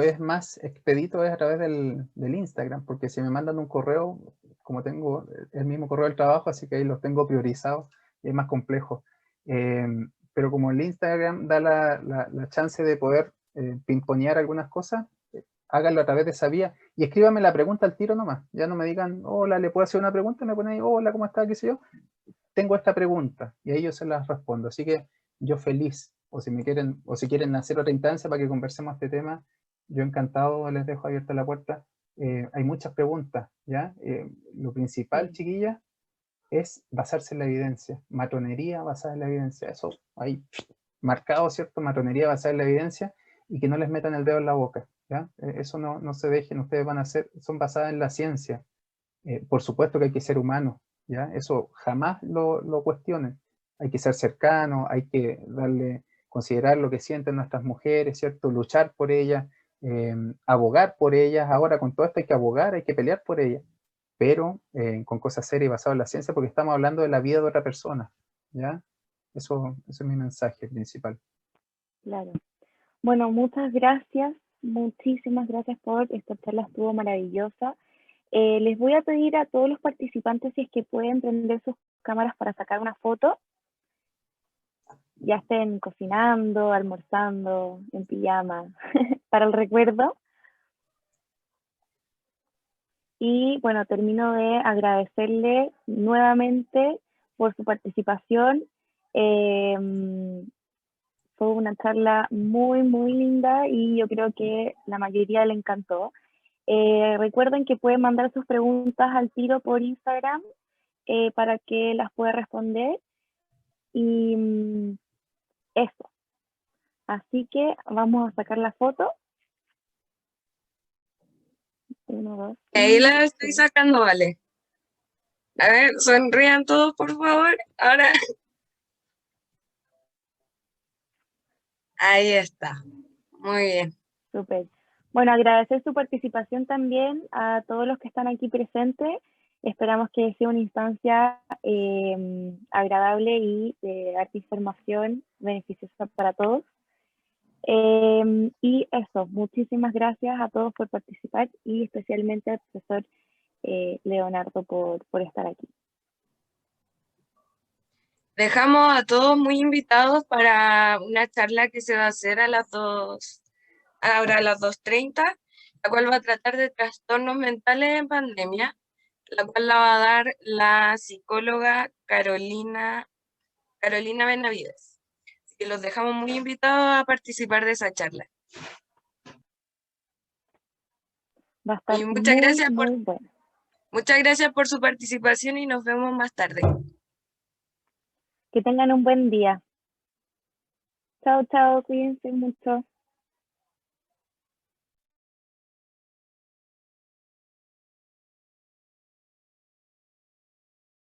Speaker 2: es más expedito es a través del Instagram, porque si me mandan un correo, como tengo el mismo correo del trabajo, así que ahí los tengo priorizados, y es más complejo. Pero como el Instagram da la chance de poder pimponear algunas cosas, háganlo a través de esa vía, y escríbame la pregunta al tiro nomás, ya no me digan, hola, ¿le puedo hacer una pregunta? Me ponen ahí, hola, ¿cómo está? ¿Qué sé yo? Tengo esta pregunta, y ahí yo se las respondo, así que yo feliz, o si quieren hacer otra instancia para que conversemos este tema, yo encantado les dejo abierta la puerta. Hay muchas preguntas, ¿ya? Lo principal,
Speaker 1: Sí.
Speaker 2: chiquillas, es basarse en la evidencia, matonería basada en la evidencia, eso ahí marcado, ¿cierto? Matonería basada en la evidencia, y que no les metan el dedo en la boca, ¿ya? Eso no se dejen, ustedes van a hacer, son basadas en la ciencia. Por supuesto que hay que ser humano, ¿ya? Eso jamás lo cuestionen. Hay que ser cercano, hay que considerar lo que sienten nuestras mujeres, ¿cierto? Luchar por ellas, abogar por ellas. Ahora con todo esto hay que abogar, hay que pelear por ellas, pero con cosas serias y basadas en la ciencia, porque estamos hablando de la vida de otra persona, ¿ya? Eso es mi mensaje principal.
Speaker 1: Claro. Bueno, muchas gracias, muchísimas gracias por esta charla, estuvo maravillosa. Les voy a pedir a todos los participantes si es que pueden prender sus cámaras para sacar una foto, ya estén cocinando, almorzando, en pijama, para el recuerdo. Y bueno, termino de agradecerle nuevamente por su participación. Fue una charla muy, muy linda y yo creo que la mayoría le encantó. Recuerden que pueden mandar sus preguntas al tiro por Instagram para que las pueda responder. Y eso. Así que vamos a sacar la foto. 1, 2.
Speaker 4: Ahí la estoy sacando, vale. A ver, sonrían todos, por favor. Ahora. Ahí está. Muy bien.
Speaker 1: Súper. Bueno, agradecer su participación también a todos los que están aquí presentes. Esperamos que sea una instancia agradable y de darte información beneficiosa para todos. Y eso, muchísimas gracias a todos por participar y especialmente al profesor Leonardo por estar aquí.
Speaker 4: Dejamos a todos muy invitados para una charla que se va a hacer a las 2, ahora a las 2:30, la cual va a tratar de trastornos mentales en pandemia, la cual la va a dar la psicóloga Carolina Benavides. Así que los dejamos muy invitados a participar de esa charla.
Speaker 1: Va a estar
Speaker 4: Y
Speaker 1: muy bueno.
Speaker 4: Muchas gracias por su participación y nos vemos más tarde.
Speaker 1: Que tengan un buen día. Chao, chao, cuídense mucho.